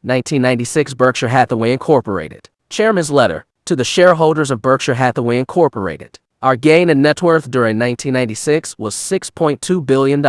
1996 Berkshire Hathaway Incorporated. Chairman's letter to the shareholders of Berkshire Hathaway Incorporated. Our gain in net worth during 1996 was $6.2 billion,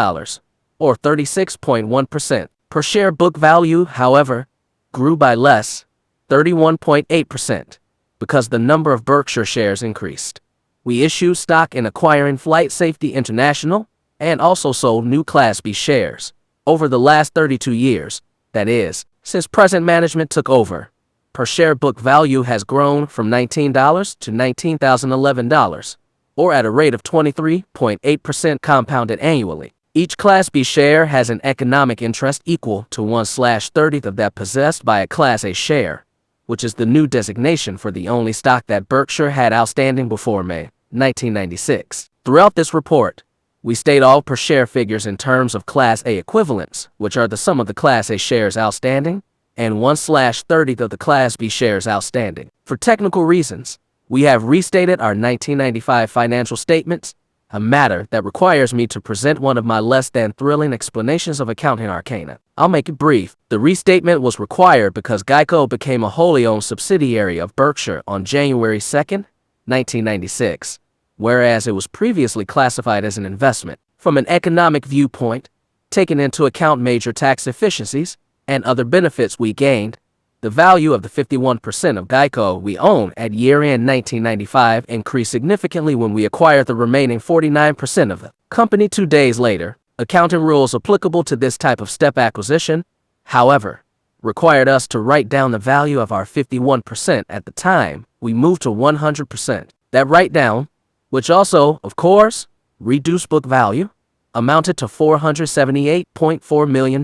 or 36.1%. Per share book value, however, grew by less, 31.8%, because the number of Berkshire shares increased. We issued stock in acquiring Flight Safety International and also sold new Class B shares. Over the last 32 years, that is, since present management took over, per share book value has grown from $19 to $19,011, or at a rate of 23.8% compounded annually. Each Class B share has an economic interest equal to 1/30th of that possessed by a Class A share, which is the new designation for the only stock that Berkshire had outstanding before May 1996. Throughout this report, we state all per share figures in terms of Class A equivalents, which are the sum of the Class A shares outstanding and 1/30th of the Class B shares outstanding. For technical reasons, we have restated our 1995 financial statements, a matter that requires me to present one of my less than thrilling explanations of accounting arcana. I'll make it brief. The restatement was required because GEICO became a wholly owned subsidiary of Berkshire on January 2, 1996, whereas it was previously classified as an investment. From an economic viewpoint, taking into account major tax efficiencies and other benefits we gained, the value of the 51% of GEICO we own at year-end 1995 increased significantly when we acquired the remaining 49% of the company 2 days later. Accounting rules applicable to this type of step acquisition, however, required us to write down the value of our 51% at the time we moved to 100%. That write-down, which also, of course, reduced book value, amounted to $478.4 million.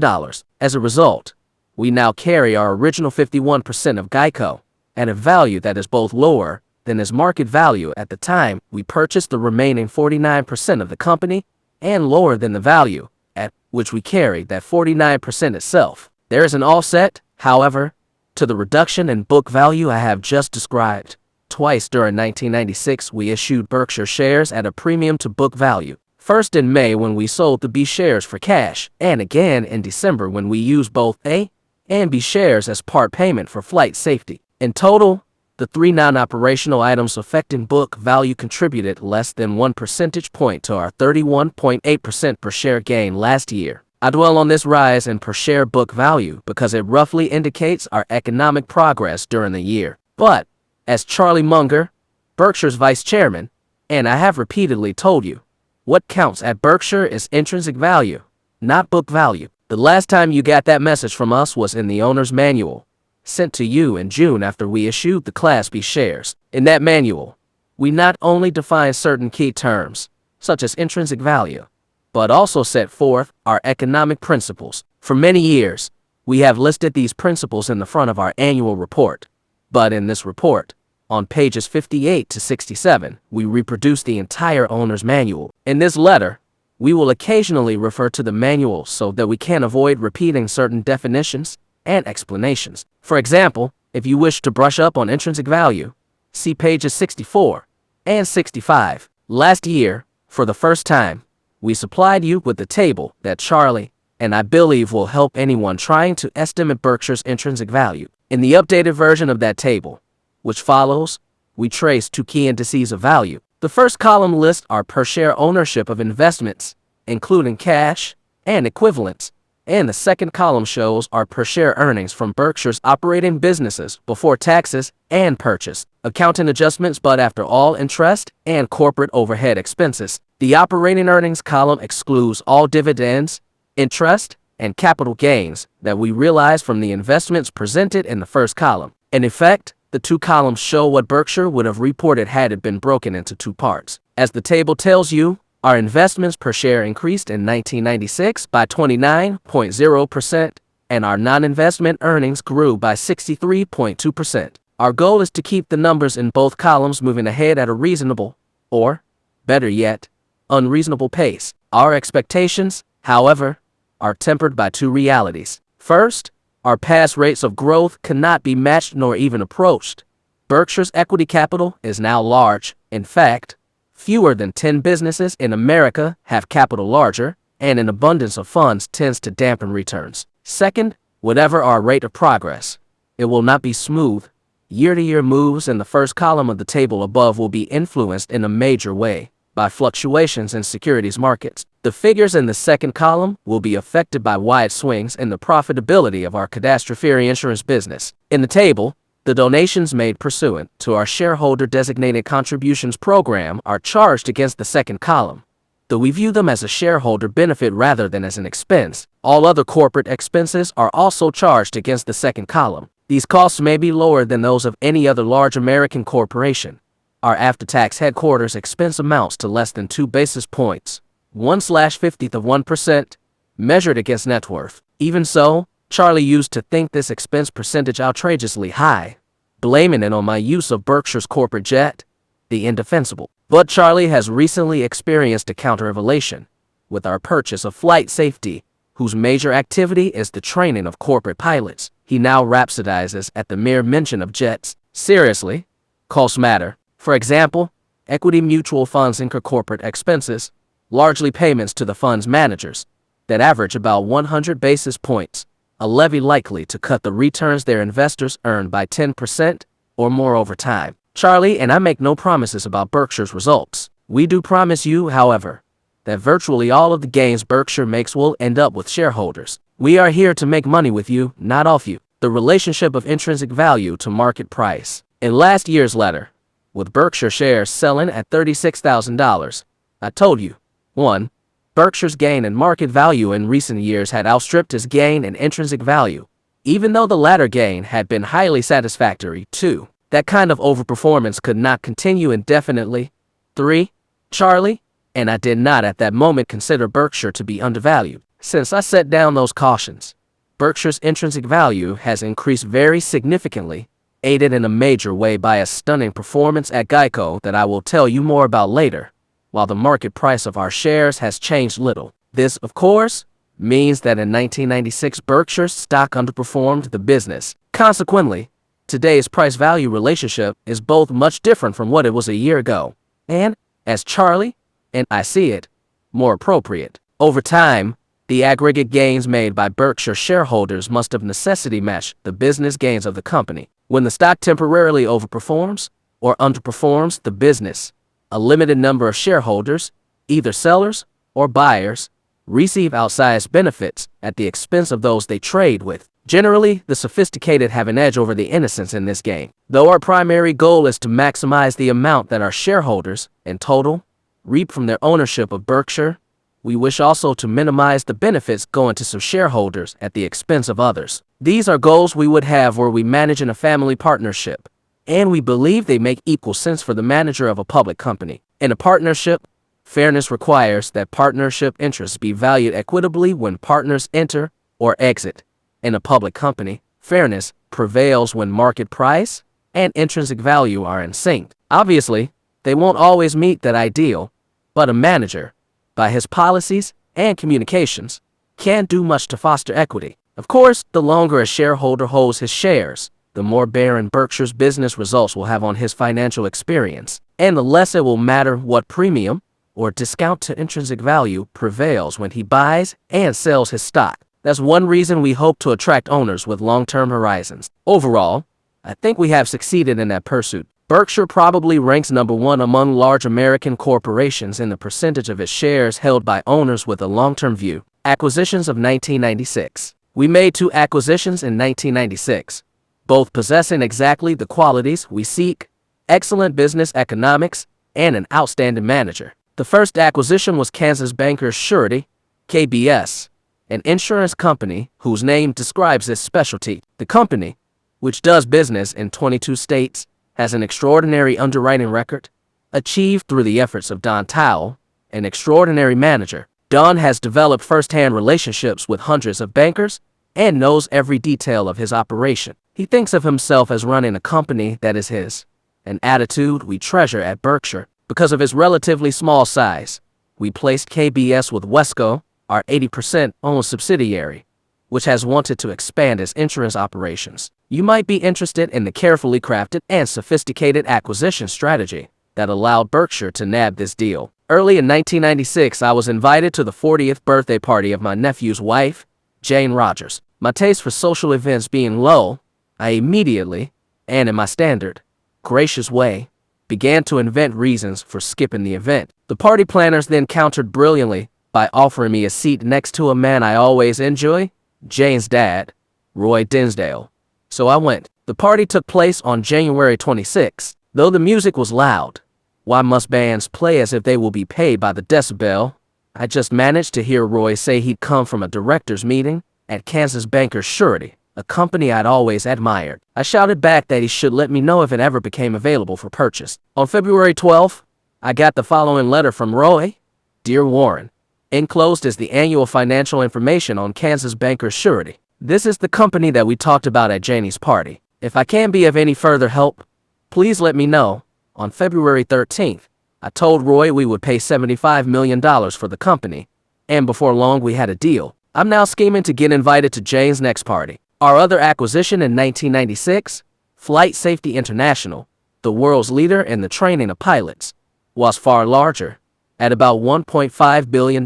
As a result, we now carry our original 51% of GEICO at a value that is both lower than its market value at the time we purchased the remaining 49% of the company and lower than the value at which we carried that 49% itself. There is an offset, however, to the reduction in book value I have just described. Twice during 1996, we issued Berkshire shares at a premium to book value. First in May when we sold the B shares for cash, and again in December when we used both A and B shares as part payment for flight safety. In total, the three non-operational items affecting book value contributed less than 1 percentage point to our 31.8% per share gain last year. I dwell on this rise in per share book value because it roughly indicates our economic progress during the year. But, as Charlie Munger, Berkshire's vice chairman, and I have repeatedly told you, what counts at Berkshire is intrinsic value, not book value. The last time you got that message from us was in the owner's manual, sent to you in June after we issued the Class B shares. In that manual, we not only define certain key terms, such as intrinsic value, but also set forth our economic principles. For many years, we have listed these principles in the front of our annual report. But in this report, on pages 58 to 67, we reproduce the entire owner's manual. In this letter, we will occasionally refer to the manual so that we can avoid repeating certain definitions and explanations. For example, if you wish to brush up on intrinsic value, see pages 64 and 65. Last year, for the first time, we supplied you with the table that Charlie and I believe will help anyone trying to estimate Berkshire's intrinsic value. In the updated version of that table, which follows, we trace two key indices of value. The first column lists our per share ownership of investments, including cash and equivalents, and the second column shows our per share earnings from Berkshire's operating businesses before taxes and purchase accounting adjustments, but after all interest and corporate overhead expenses. The operating earnings column excludes all dividends, interest, and capital gains that we realize from the investments presented in the first column. In effect, the two columns show what Berkshire would have reported had it been broken into two parts. As the table tells you, our investments per share increased in 1996 by 29.0%, and our non-investment earnings grew by 63.2%. Our goal is to keep the numbers in both columns moving ahead at a reasonable, or, better yet, unreasonable pace. Our expectations, however, are tempered by two realities. First, our past rates of growth cannot be matched nor even approached. Berkshire's equity capital is now large. In fact, fewer than 10 businesses in America have capital larger, and an abundance of funds tends to dampen returns. Second, Whatever our rate of progress, it will not be smooth. Year-to-year moves in the first column of the table above will be influenced in a major way by fluctuations in securities markets. The figures in the second column will be affected by wide swings in the profitability of our catastrophe insurance business. In the table, the donations made pursuant to our shareholder designated contributions program are charged against the second column, though we view them as a shareholder benefit rather than as an expense. All other corporate expenses are also charged against the second column. These costs may be lower than those of any other large American corporation. Our after-tax headquarters expense amounts to less than 2 basis points, 1/50%, measured against net worth. Even so, Charlie used to think this expense percentage outrageously high, blaming it on my use of Berkshire's corporate jet, the indefensible. But Charlie has recently experienced a counter-revelation with our purchase of Flight Safety, whose major activity is the training of corporate pilots. He now rhapsodizes at the mere mention of jets. Seriously, costs matter. For example, equity mutual funds incur corporate expenses, largely payments to the fund's managers, that average about 100 basis points, a levy likely to cut the returns their investors earn by 10% or more over time. Charlie and I make no promises about Berkshire's results. We do promise you, however, that virtually all of the gains Berkshire makes will end up with shareholders. We are here to make money with you, not off you. The relationship of intrinsic value to market price. In last year's letter, with Berkshire shares selling at $36,000, I told you, 1. Berkshire's gain in market value in recent years had outstripped his gain in intrinsic value, even though the latter gain had been highly satisfactory. 2. That kind of overperformance could not continue indefinitely. 3. Charlie and I did not at that moment consider Berkshire to be undervalued. Since I set down those cautions, Berkshire's intrinsic value has increased very significantly, aided in a major way by a stunning performance at GEICO that I will tell you more about later, while the market price of our shares has changed little. This, of course, means that in 1996 Berkshire's stock underperformed the business. Consequently, today's price-value relationship is both much different from what it was a year ago, and, as Charlie and I see it, more appropriate. Over time, the aggregate gains made by Berkshire shareholders must of necessity match the business gains of the company. When the stock temporarily overperforms or underperforms the business, a limited number of shareholders, either sellers or buyers, receive outsized benefits at the expense of those they trade with. Generally, the sophisticated have an edge over the innocents in this game. Though our primary goal is to maximize the amount that our shareholders, in total, reap from their ownership of Berkshire, we wish also to minimize the benefits going to some shareholders at the expense of others. These are goals we would have were we manage in a family partnership, and we believe they make equal sense for the manager of a public company. In a partnership, fairness requires that partnership interests be valued equitably when partners enter or exit. In a public company, fairness prevails when market price and intrinsic value are in sync. Obviously, they won't always meet that ideal, but a manager, by his policies and communications, can't do much to foster equity. Of course, the longer a shareholder holds his shares, the more bearing Berkshire's business results will have on his financial experience, and the less it will matter what premium or discount to intrinsic value prevails when he buys and sells his stock. That's one reason we hope to attract owners with long-term horizons. Overall, I think we have succeeded in that pursuit. Berkshire probably ranks number 1 among large American corporations in the percentage of its shares held by owners with a long-term view. Acquisitions of 1996. We made 2 acquisitions in 1996, both possessing exactly the qualities we seek: excellent business economics and an outstanding manager. The first acquisition was Kansas Bankers Surety, KBS, an insurance company whose name describes its specialty. The company, which does business in 22 states, has an extraordinary underwriting record, achieved through the efforts of Don Towle, an extraordinary manager. Don has developed first-hand relationships with hundreds of bankers and knows every detail of his operation. He thinks of himself as running a company that is his, an attitude we treasure at Berkshire. Because of his relatively small size, we placed KBS with Wesco, our 80% owned subsidiary, which has wanted to expand its insurance operations. You might be interested in the carefully crafted and sophisticated acquisition strategy that allowed Berkshire to nab this deal. Early in 1996, I was invited to the 40th birthday party of my nephew's wife, Jane Rogers. My taste for social events being low, I immediately, and in my standard, gracious way, began to invent reasons for skipping the event. The party planners then countered brilliantly by offering me a seat next to a man I always enjoy, Jane's dad, Roy Dinsdale. So I went. The party took place on January 26th. Though the music was loud, why must bands play as if they will be paid by the decibel? I just managed to hear Roy say he'd come from a director's meeting at Kansas Bankers Surety, a company I'd always admired. I shouted back that he should let me know if it ever became available for purchase. On February 12th, I got the following letter from Roy. Dear Warren, enclosed is the annual financial information on Kansas Bankers Surety. This is the company that we talked about at Janie's party. If I can be of any further help, please let me know. On February 13th, I told Roy we would pay $75 million for the company, and before long we had a deal. I'm now scheming to get invited to Jane's next party. Our other acquisition in 1996, Flight Safety International, the world's leader in the training of pilots, was far larger, at about $1.5 billion,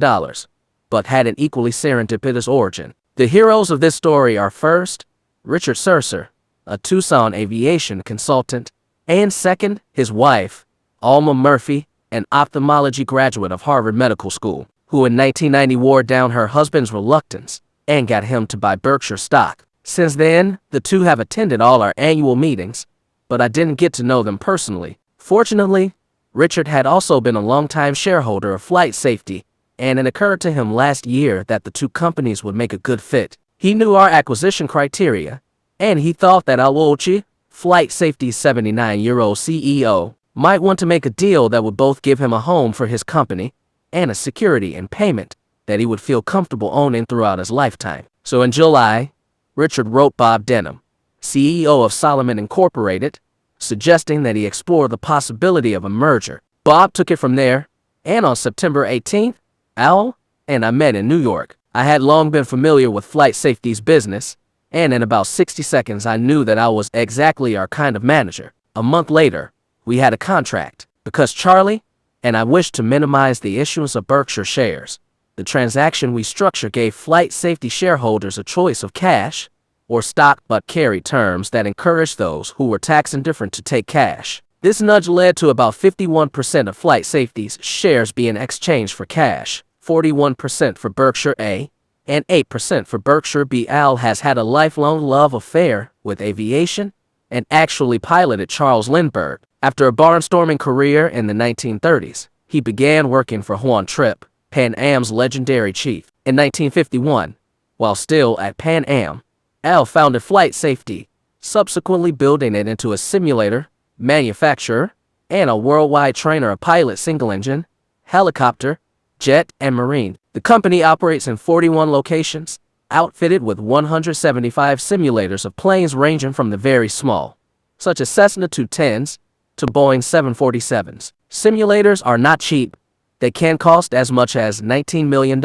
but had an equally serendipitous origin. The heroes of this story are first, Richard Sercer, a Tucson aviation consultant, and second, his wife, Alma Murphy, an ophthalmology graduate of Harvard Medical School, who in 1990 wore down her husband's reluctance and got him to buy Berkshire stock. Since then, the two have attended all our annual meetings, but I didn't get to know them personally. Fortunately, Richard had also been a longtime shareholder of Flight Safety, and it occurred to him last year that the two companies would make a good fit. He knew our acquisition criteria, and he thought that Aluochi, Flight Safety's 79-year-old CEO, might want to make a deal that would both give him a home for his company and a security and payment that he would feel comfortable owning throughout his lifetime. So in July, Richard wrote Bob Denham, CEO of Solomon Incorporated, suggesting that he explore the possibility of a merger. Bob took it from there, and on September 18th, Al and I met in New York. I had long been familiar with Flight Safety's business, and in about 60 seconds I knew that Al was exactly our kind of manager. A month later, we had a contract. Because Charlie and I wished to minimize the issuance of Berkshire shares, the transaction we structured gave Flight Safety shareholders a choice of cash or stock, but carried terms that encouraged those who were tax indifferent to take cash. This nudge led to about 51% of Flight Safety's shares being exchanged for cash, 41% for Berkshire A, and 8% for Berkshire B. Al has had a lifelong love affair with aviation and actually piloted Charles Lindbergh. After a barnstorming career in the 1930s, he began working for Juan Trippe, Pan Am's legendary chief. In 1951, while still at Pan Am, Al founded Flight Safety, subsequently building it into a simulator, manufacturer, and a worldwide trainer of pilots single-engine, helicopter, jet, and marine. The company operates in 41 locations, outfitted with 175 simulators of planes ranging from the very small, such as Cessna 210s, to Boeing 747s. Simulators are not cheap. They can cost as much as $19 million.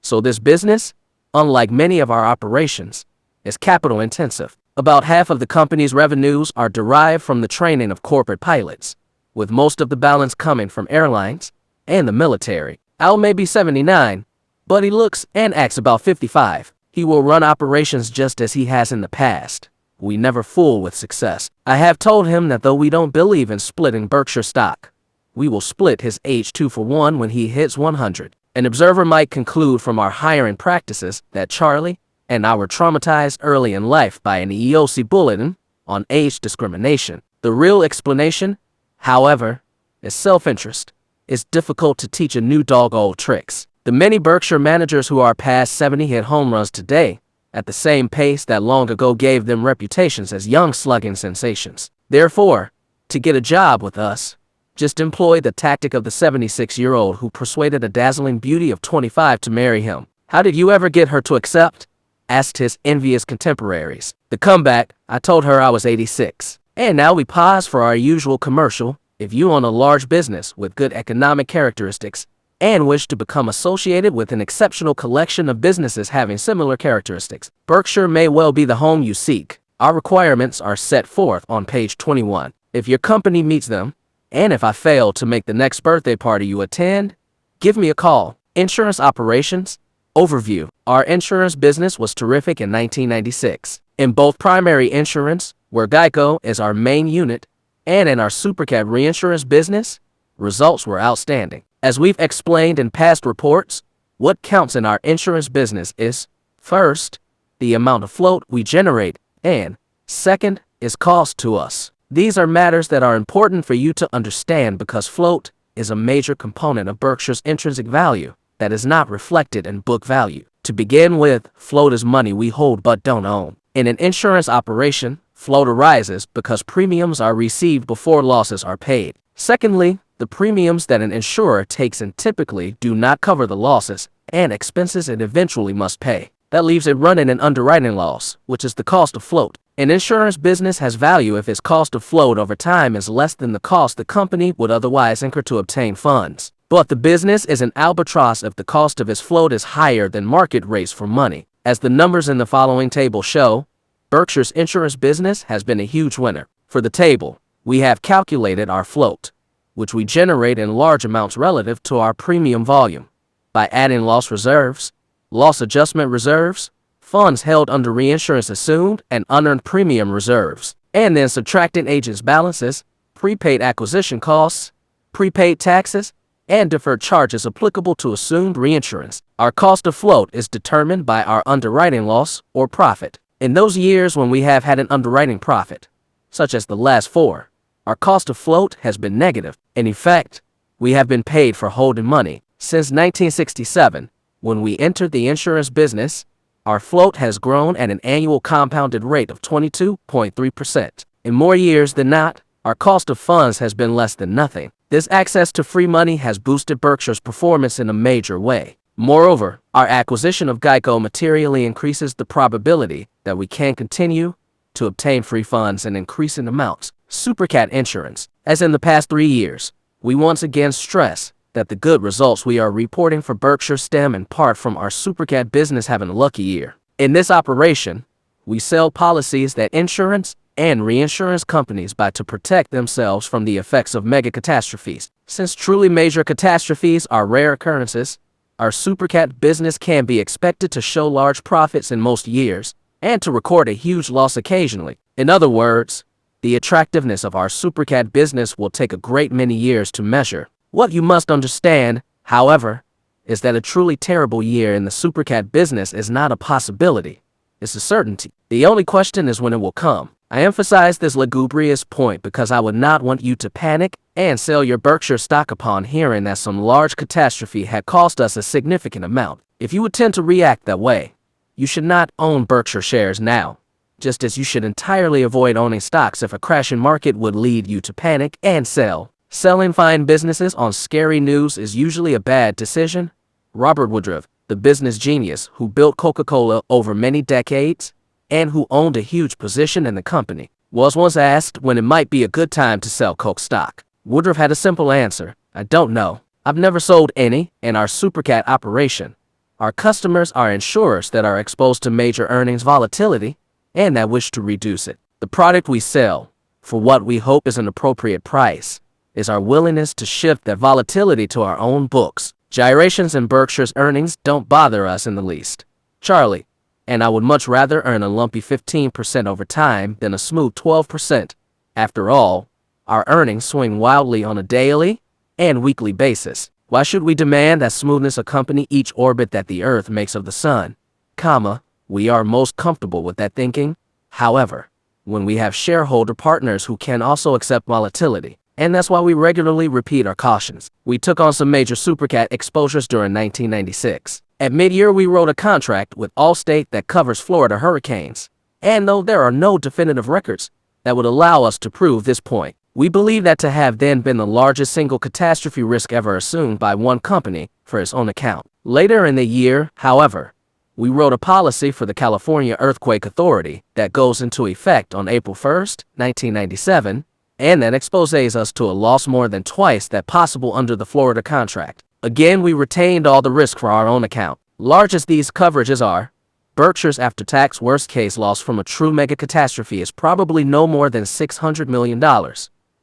So this business, unlike many of our operations, is capital intensive. About half of the company's revenues are derived from the training of corporate pilots, with most of the balance coming from airlines and the military. Al may be 79, but he looks and acts about 55. He will run operations just as he has in the past. We never fool with success. I have told him that though we don't believe in splitting Berkshire stock, we will split his age 2-for-1 when he hits 100. An observer might conclude from our hiring practices that Charlie and I were traumatized early in life by an EEOC bulletin on age discrimination. The real explanation, however, is self-interest. It's difficult to teach a new dog old tricks. The many Berkshire managers who are past 70 hit home runs today at the same pace that long ago gave them reputations as young slugging sensations. Therefore, to get a job with us, just employ the tactic of the 76-year-old who persuaded a dazzling beauty of 25 to marry him. How did you ever get her to accept? Asked his envious contemporaries. The comeback, I told her I was 86. And now we pause for our usual commercial. If you own a large business with good economic characteristics and wish to become associated with an exceptional collection of businesses having similar characteristics, Berkshire may well be the home you seek. Our requirements are set forth on page 21. If your company meets them, and if I fail to make the next birthday party you attend, give me a call. Insurance operations, Overview. Our insurance business was terrific in 1996. In both primary insurance, where GEICO is our main unit, and in our supercat reinsurance business, results were outstanding. As we've explained in past reports, what counts in our insurance business is, first, the amount of float we generate, and, second, is cost to us. These are matters that are important for you to understand because float is a major component of Berkshire's intrinsic value that is not reflected in book value. To begin with, float is money we hold but don't own. In an insurance operation, float arises because premiums are received before losses are paid. Secondly, the premiums that an insurer takes in typically do not cover the losses and expenses it eventually must pay. That leaves it running an underwriting loss, which is the cost of float. An insurance business has value if its cost of float over time is less than the cost the company would otherwise incur to obtain funds. But the business is an albatross if the cost of its float is higher than market rates for money. As the numbers in the following table show, Berkshire's insurance business has been a huge winner. For the table, we have calculated our float, which we generate in large amounts relative to our premium volume, by adding loss reserves, loss adjustment reserves, funds held under reinsurance assumed and unearned premium reserves, and then subtracting agents' balances, prepaid acquisition costs, prepaid taxes, and deferred charges applicable to assumed reinsurance. Our cost of float is determined by our underwriting loss or profit. In those years when we have had an underwriting profit, such as the last 4, our cost of float has been negative. In effect, we have been paid for holding money. Since 1967, when we entered the insurance business, our float has grown at an annual compounded rate of 22.3%. In more years than not, our cost of funds has been less than nothing. This access to free money has boosted Berkshire's performance in a major way. Moreover, our acquisition of GEICO materially increases the probability that we can continue to obtain free funds in increasing amounts. Supercat insurance. As in the past 3 years, we once again stress that the good results we are reporting for Berkshire stem in part from our supercat business having a lucky year. In this operation, we sell policies that insurance and reinsurance companies buy to protect themselves from the effects of mega catastrophes. Since truly major catastrophes are rare occurrences, our supercat business can be expected to show large profits in most years and to record a huge loss occasionally. In other words, the attractiveness of our supercat business will take a great many years to measure. What you must understand, however, is that a truly terrible year in the supercat business is not a possibility. It's a certainty. The only question is when it will come. I emphasize this lugubrious point because I would not want you to panic and sell your Berkshire stock upon hearing that some large catastrophe had cost us a significant amount. If you would tend to react that way, you should not own Berkshire shares now, just as you should entirely avoid owning stocks if a crashing market would lead you to panic and sell. Selling fine businesses on scary news is usually a bad decision. Robert Woodruff, the business genius who built Coca-Cola over many decades and who owned a huge position in the company, was once asked when it might be a good time to sell Coke stock. Woodruff had a simple answer: I don't know. I've never sold any in our supercat operation. Our customers are insurers that are exposed to major earnings volatility and that wish to reduce it. The product we sell, for what we hope is an appropriate price, is our willingness to shift that volatility to our own books. Gyrations in Berkshire's earnings don't bother us in the least. Charlie and I would much rather earn a lumpy 15% over time than a smooth 12%. After all, our earnings swing wildly on a daily and weekly basis. Why should we demand that smoothness accompany each orbit that the Earth makes of the Sun? We are most comfortable with that thinking, however, when we have shareholder partners who can also accept volatility. And that's why we regularly repeat our cautions. We took on some major supercat exposures during 1996. At mid-year, we wrote a contract with Allstate that covers Florida hurricanes. And though there are no definitive records that would allow us to prove this point, we believe that to have then been the largest single catastrophe risk ever assumed by one company for its own account. Later in the year, however, we wrote a policy for the California Earthquake Authority that goes into effect on April 1st, 1997, and that exposes us to a loss more than twice that possible under the Florida contract. Again, we retained all the risk for our own account. Large as these coverages are, Berkshire's after-tax worst-case loss from a true mega catastrophe is probably no more than $600 million,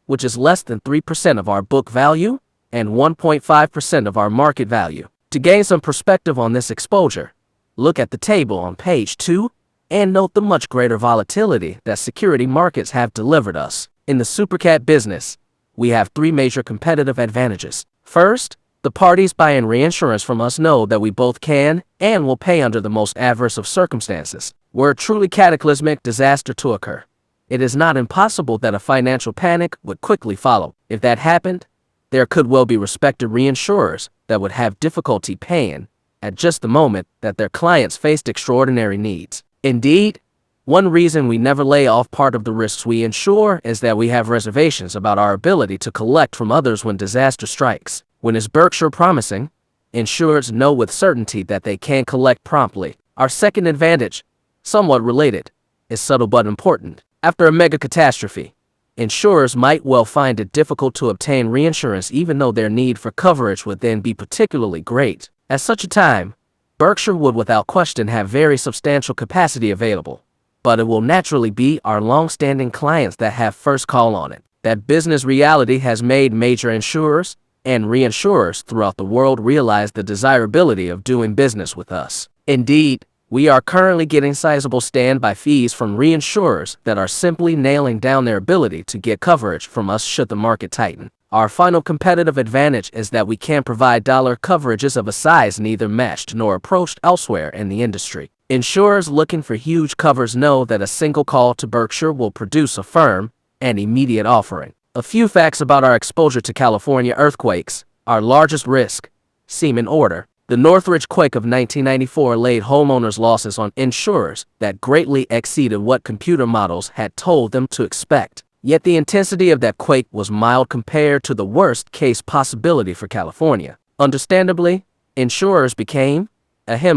which is less than 3% of our book value and 1.5% of our market value. To gain some perspective on this exposure, Look at the table on page 2 and note the much greater volatility that security markets have delivered us. In the supercat business, we have 3 major competitive advantages. First, the parties buying reinsurance from us know that we both can and will pay under the most adverse of circumstances. Were a truly cataclysmic disaster to occur, it is not impossible that a financial panic would quickly follow. If that happened, there could well be respected reinsurers that would have difficulty paying at just the moment that their clients faced extraordinary needs. Indeed, one reason we never lay off part of the risks we insure is that we have reservations about our ability to collect from others when disaster strikes. When is Berkshire promising? Insurers know with certainty that they can collect promptly. Our second advantage, somewhat related, is subtle but important. After a mega catastrophe, insurers might well find it difficult to obtain reinsurance even though their need for coverage would then be particularly great. At such a time, Berkshire would without question have very substantial capacity available, but it will naturally be our long-standing clients that have first call on it. That business reality has made major insurers and reinsurers throughout the world realize the desirability of doing business with us. Indeed, we are currently getting sizable standby fees from reinsurers that are simply nailing down their ability to get coverage from us should the market tighten. Our final competitive advantage is that we can provide dollar coverages of a size neither matched nor approached elsewhere in the industry. Insurers looking for huge covers know that a single call to Berkshire will produce a firm and immediate offering. A few facts about our exposure to California earthquakes. Our largest risk seem in order. The Northridge quake of 1994 laid homeowners' losses on insurers that greatly exceeded what computer models had told them to expect. Yet the intensity of that quake was mild compared to the worst-case possibility for California. Understandably, insurers became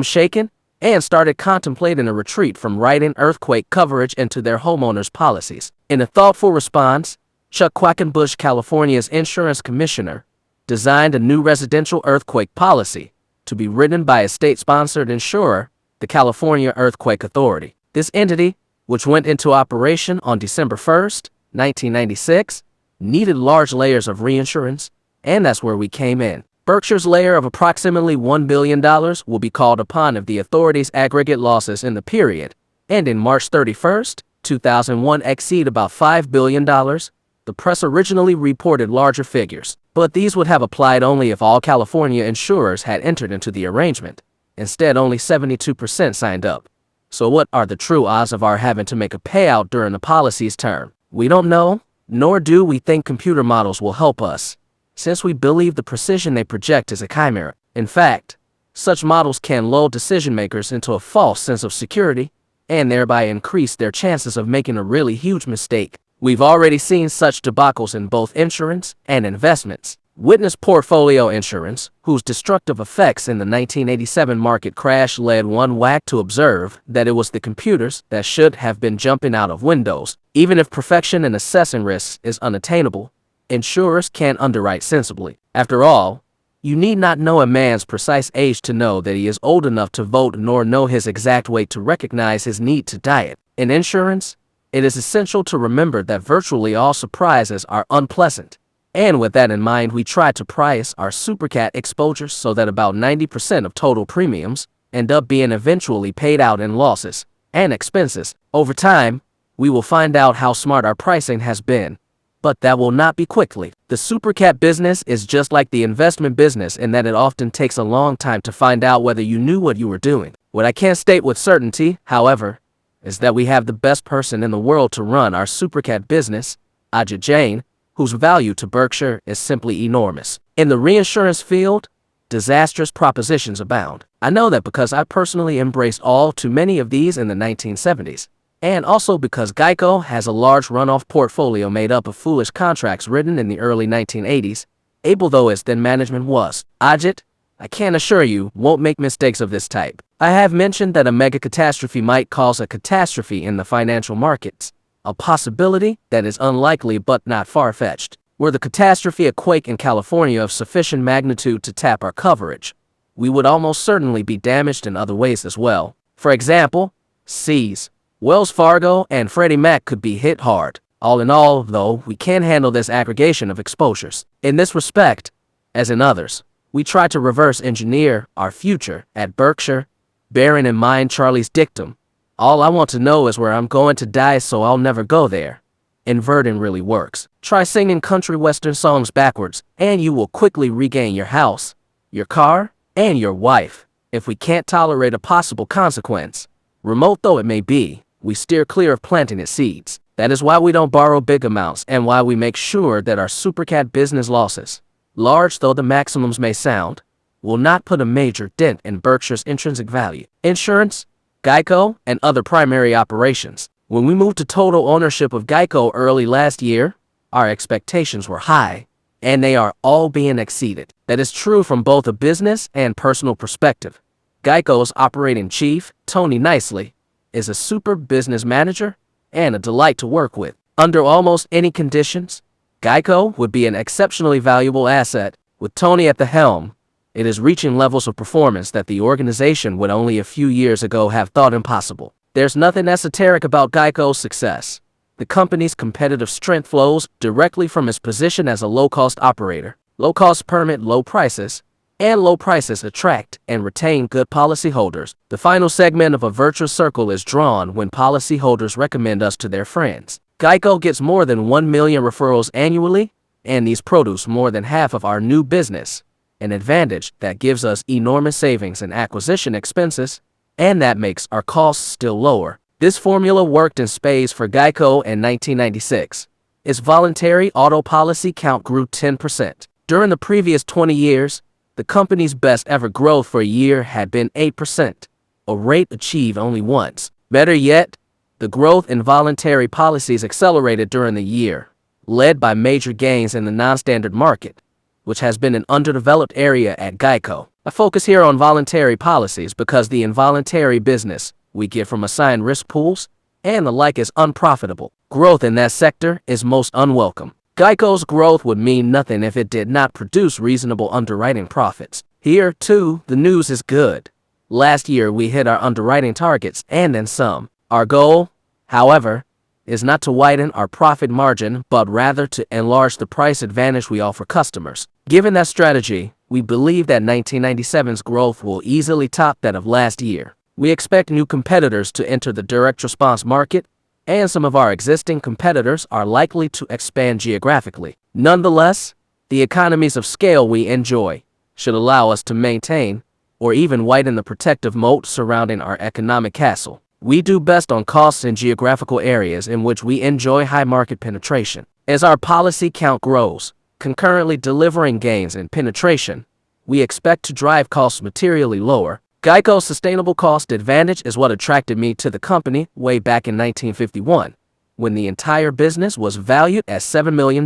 shaken and started contemplating a retreat from writing earthquake coverage into their homeowners' policies. In a thoughtful response, Chuck Quackenbush, California's insurance commissioner, designed a new residential earthquake policy to be written by a state-sponsored insurer, the California Earthquake Authority. This entity, which went into operation on December 1st, 1996, needed large layers of reinsurance, and that's where we came in. Berkshire's layer of approximately $1 billion will be called upon if the authority's aggregate losses in the period ending March 31st, 2001 exceed about $5 billion. The press originally reported larger figures, but these would have applied only if all California insurers had entered into the arrangement. Instead, only 72% signed up. So what are the true odds of our having to make a payout during the policy's term? We don't know, nor do we think computer models will help us, since we believe the precision they project is a chimera. In fact, such models can lull decision-makers into a false sense of security and thereby increase their chances of making a really huge mistake. We've already seen such debacles in both insurance and investments. Witness portfolio insurance, whose destructive effects in the 1987 market crash led one whack to observe that it was the computers that should have been jumping out of windows. Even if perfection in assessing risks is unattainable, insurers can underwrite sensibly. After all, you need not know a man's precise age to know that he is old enough to vote nor know his exact weight to recognize his need to diet. In insurance, it is essential to remember that virtually all surprises are unpleasant. And with that in mind, we try to price our supercat exposures so that about 90% of total premiums end up being eventually paid out in losses and expenses. Over time, we will find out how smart our pricing has been, but that will not be quickly. The supercat business is just like the investment business in that it often takes a long time to find out whether you knew what you were doing. What I can state with certainty, however, is that we have the best person in the world to run our supercat business, Ajit Jain, whose value to Berkshire is simply enormous. In the reinsurance field, disastrous propositions abound. I know that because I personally embraced all too many of these in the 1970s, and also because GEICO has a large runoff portfolio made up of foolish contracts written in the early 1980s, able though its then management was. Ajit, I can assure you, won't make mistakes of this type. I have mentioned that a mega catastrophe might cause a catastrophe in the financial markets, a possibility that is unlikely but not far-fetched. Were the catastrophe a quake in California of sufficient magnitude to tap our coverage, we would almost certainly be damaged in other ways as well. For example, C's, Wells Fargo and Freddie Mac could be hit hard. All in all, though, we can handle this aggregation of exposures. In this respect, as in others, we try to reverse engineer our future at Berkshire Bearing in mind Charlie's dictum, all I want to know is where I'm going to die, so I'll never go there. Inverting really works. Try singing country western songs backwards, and you will quickly regain your house, your car, and your wife. If we can't tolerate a possible consequence, remote though it may be, we steer clear of planting its seeds. That is why we don't borrow big amounts and why we make sure that our supercat business losses, large though the maximums may sound, will not put a major dent in Berkshire's intrinsic value. Insurance, GEICO, and other primary operations. When we moved to total ownership of GEICO early last year, our expectations were high, and they are all being exceeded. That is true from both a business and personal perspective. GEICO's operating chief, Tony Nicely, is a super business manager and a delight to work with. Under almost any conditions, GEICO would be an exceptionally valuable asset. With Tony at the helm, it is reaching levels of performance that the organization would only a few years ago have thought impossible. There's nothing esoteric about GEICO's success. The company's competitive strength flows directly from its position as a low-cost operator. Low costs permit low prices, and low prices attract and retain good policyholders. The final segment of a virtuous circle is drawn when policyholders recommend us to their friends. GEICO gets more than 1 million referrals annually, and these produce more than half of our new business, an advantage that gives us enormous savings in acquisition expenses, and that makes our costs still lower. This formula worked in spades for GEICO in 1996. Its voluntary auto policy count grew 10%. During the previous 20 years, the company's best ever growth for a year had been 8%, a rate achieved only once. Better yet, the growth in voluntary policies accelerated during the year, led by major gains in the non-standard market, which has been an underdeveloped area at GEICO. I focus here on voluntary policies because the involuntary business we get from assigned risk pools and the like is unprofitable. Growth in that sector is most unwelcome. GEICO's growth would mean nothing if it did not produce reasonable underwriting profits. Here, too, the news is good. Last year, we hit our underwriting targets and then some. Our goal, however, is not to widen our profit margin, but rather to enlarge the price advantage we offer customers. Given that strategy, we believe that 1997's growth will easily top that of last year. We expect new competitors to enter the direct response market, and some of our existing competitors are likely to expand geographically. Nonetheless, the economies of scale we enjoy should allow us to maintain or even widen the protective moat surrounding our economic castle. We do best on costs in geographical areas in which we enjoy high market penetration. As our policy count grows, concurrently delivering gains in penetration, we expect to drive costs materially lower. GEICO's sustainable cost advantage is what attracted me to the company way back in 1951, when the entire business was valued at $7 million.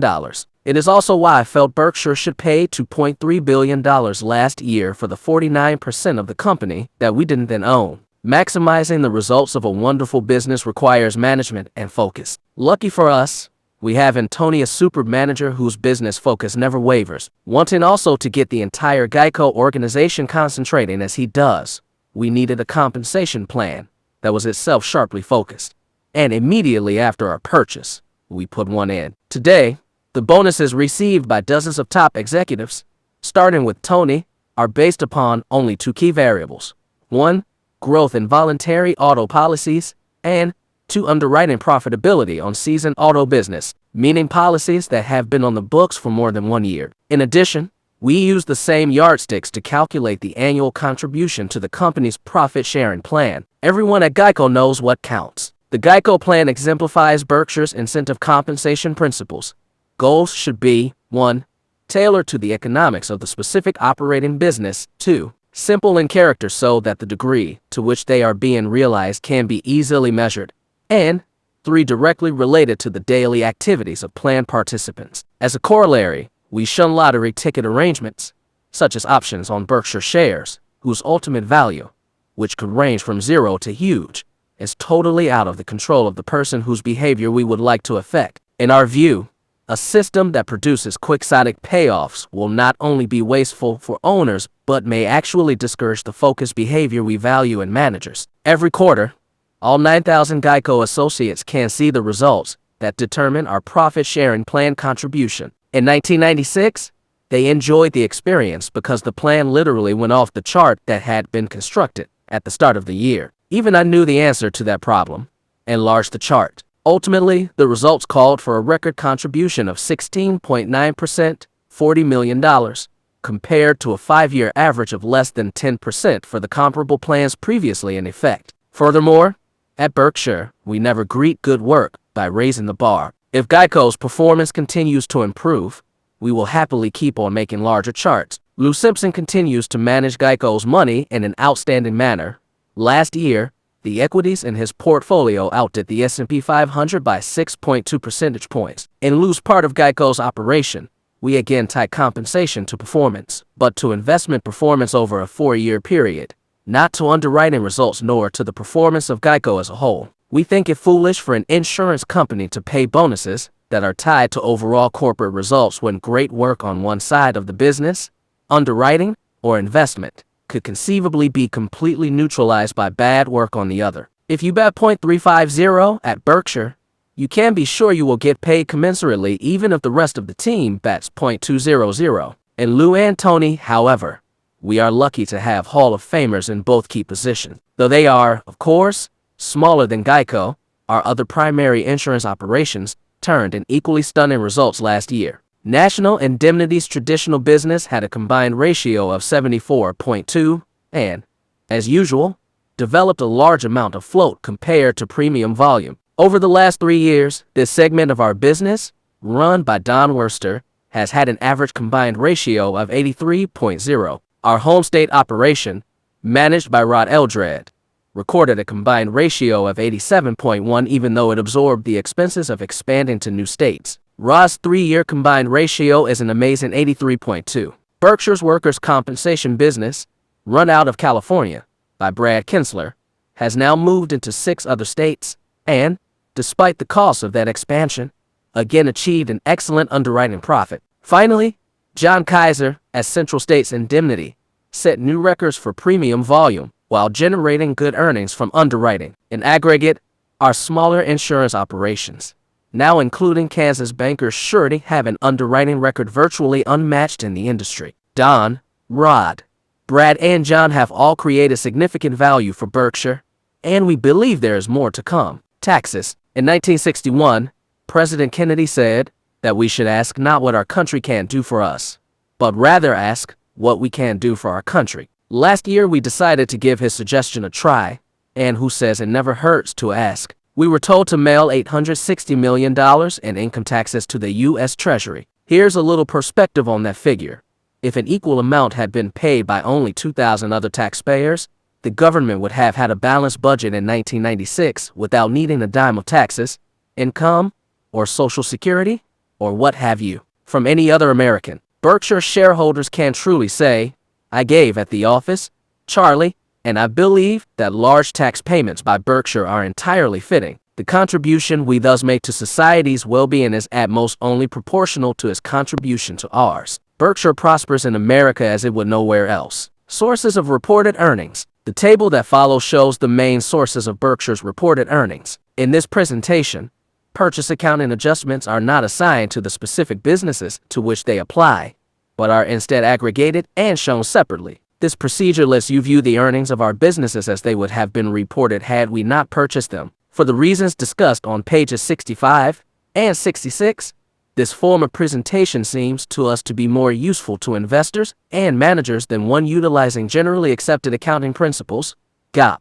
It is also why I felt Berkshire should pay $2.3 billion last year for the 49% of the company that we didn't then own. Maximizing the results of a wonderful business requires management and focus. Lucky for us, we have in Tony a super manager whose business focus never wavers. Wanting also to get the entire GEICO organization concentrating as he does, we needed a compensation plan that was itself sharply focused. And immediately after our purchase, we put one in. Today, the bonuses received by dozens of top executives, starting with Tony, are based upon only two key variables. 1. Growth in voluntary auto policies, and 2. Underwriting profitability on seasoned auto business, meaning policies that have been on the books for more than 1 year. In addition, we use the same yardsticks to calculate the annual contribution to the company's profit-sharing plan. Everyone at GEICO knows what counts. The GEICO plan exemplifies Berkshire's incentive compensation principles. Goals should be 1. Tailored to the economics of the specific operating business. 2. Simple in character so that the degree to which they are being realized can be easily measured. And 3. Directly related to the daily activities of plan participants. As a corollary, we shun lottery ticket arrangements, such as options on Berkshire shares, whose ultimate value, which could range from zero to huge, is totally out of the control of the person whose behavior we would like to affect. In our view, a system that produces quixotic payoffs will not only be wasteful for owners, but may actually discourage the focused behavior we value in managers. Every quarter, all 9,000 GEICO associates can see the results that determine our profit-sharing plan contribution. In 1996, they enjoyed the experience because the plan literally went off the chart that had been constructed. at the start of the year. Even I knew the answer to that problem. Enlarged the chart. Ultimately, the results called for a record contribution of 16.9%, $40 million, compared to a 5-year average of less than 10% for the comparable plans previously in effect. Furthermore, at Berkshire, we never greet good work by raising the bar. If GEICO's performance continues to improve, we will happily keep on making larger charts. Lou Simpson continues to manage GEICO's money in an outstanding manner. Last year, the equities in his portfolio outdid the S&P 500 by 6.2 percentage points. In Lou's part of GEICO's operation, we again tie compensation to performance, but to investment performance over a 4-year period, not to underwriting results nor to the performance of GEICO as a whole. We think it foolish for an insurance company to pay bonuses that are tied to overall corporate results when great work on one side of the business, underwriting, or investment, could conceivably be completely neutralized by bad work on the other. If you bet .350 at Berkshire, you can be sure you will get paid commensurately even if the rest of the team bets .200. In Lou and Tony, however, we are lucky to have Hall of Famers in both key positions. Though they are, of course, smaller than GEICO, our other primary insurance operations turned in equally stunning results last year. National Indemnity's traditional business had a combined ratio of 74.2 and, as usual, developed a large amount of float compared to premium volume. Over the last 3 years, this segment of our business, run by Don Worster, has had an average combined ratio of 83.0. Our home state operation, managed by Rod Eldred, recorded a combined ratio of 87.1 even though it absorbed the expenses of expanding to new states. Rod's 3-year combined ratio is an amazing 83.2. Berkshire's workers' compensation business, run out of California by Brad Kinsler, has now moved into 6 other states and, despite the cost of that expansion, again achieved an excellent underwriting profit. Finally, John Kaiser, at Central States Indemnity, set new records for premium volume while generating good earnings from underwriting. In aggregate, our smaller insurance operations, now including Kansas Bankers Surety, have an underwriting record virtually unmatched in the industry. Don, Rod, Brad, and John have all created significant value for Berkshire, and we believe there is more to come. Taxes. In 1961, President Kennedy said that we should ask not what our country can do for us, but rather ask what we can do for our country. Last year, we decided to give his suggestion a try, and who says it never hurts to ask? We were told to mail $860 million in income taxes to the U.S. Treasury. Here's a little perspective on that figure. If an equal amount had been paid by only 2,000 other taxpayers, the government would have had a balanced budget in 1996 without needing a dime of taxes, income, or Social Security, or what have you, from any other American. Berkshire shareholders can truly say, I gave at the office, Charlie, and I believe that large tax payments by Berkshire are entirely fitting. The contribution we thus make to society's well-being is at most only proportional to its contribution to ours. Berkshire prospers in America as it would nowhere else. Sources of reported earnings. The table that follows shows the main sources of Berkshire's reported earnings. In this presentation, purchase accounting adjustments are not assigned to the specific businesses to which they apply, but are instead aggregated and shown separately. This procedure lets you view the earnings of our businesses as they would have been reported had we not purchased them. For the reasons discussed on pages 65 and 66, this form of presentation seems to us to be more useful to investors and managers than one utilizing generally accepted accounting principles, GAAP,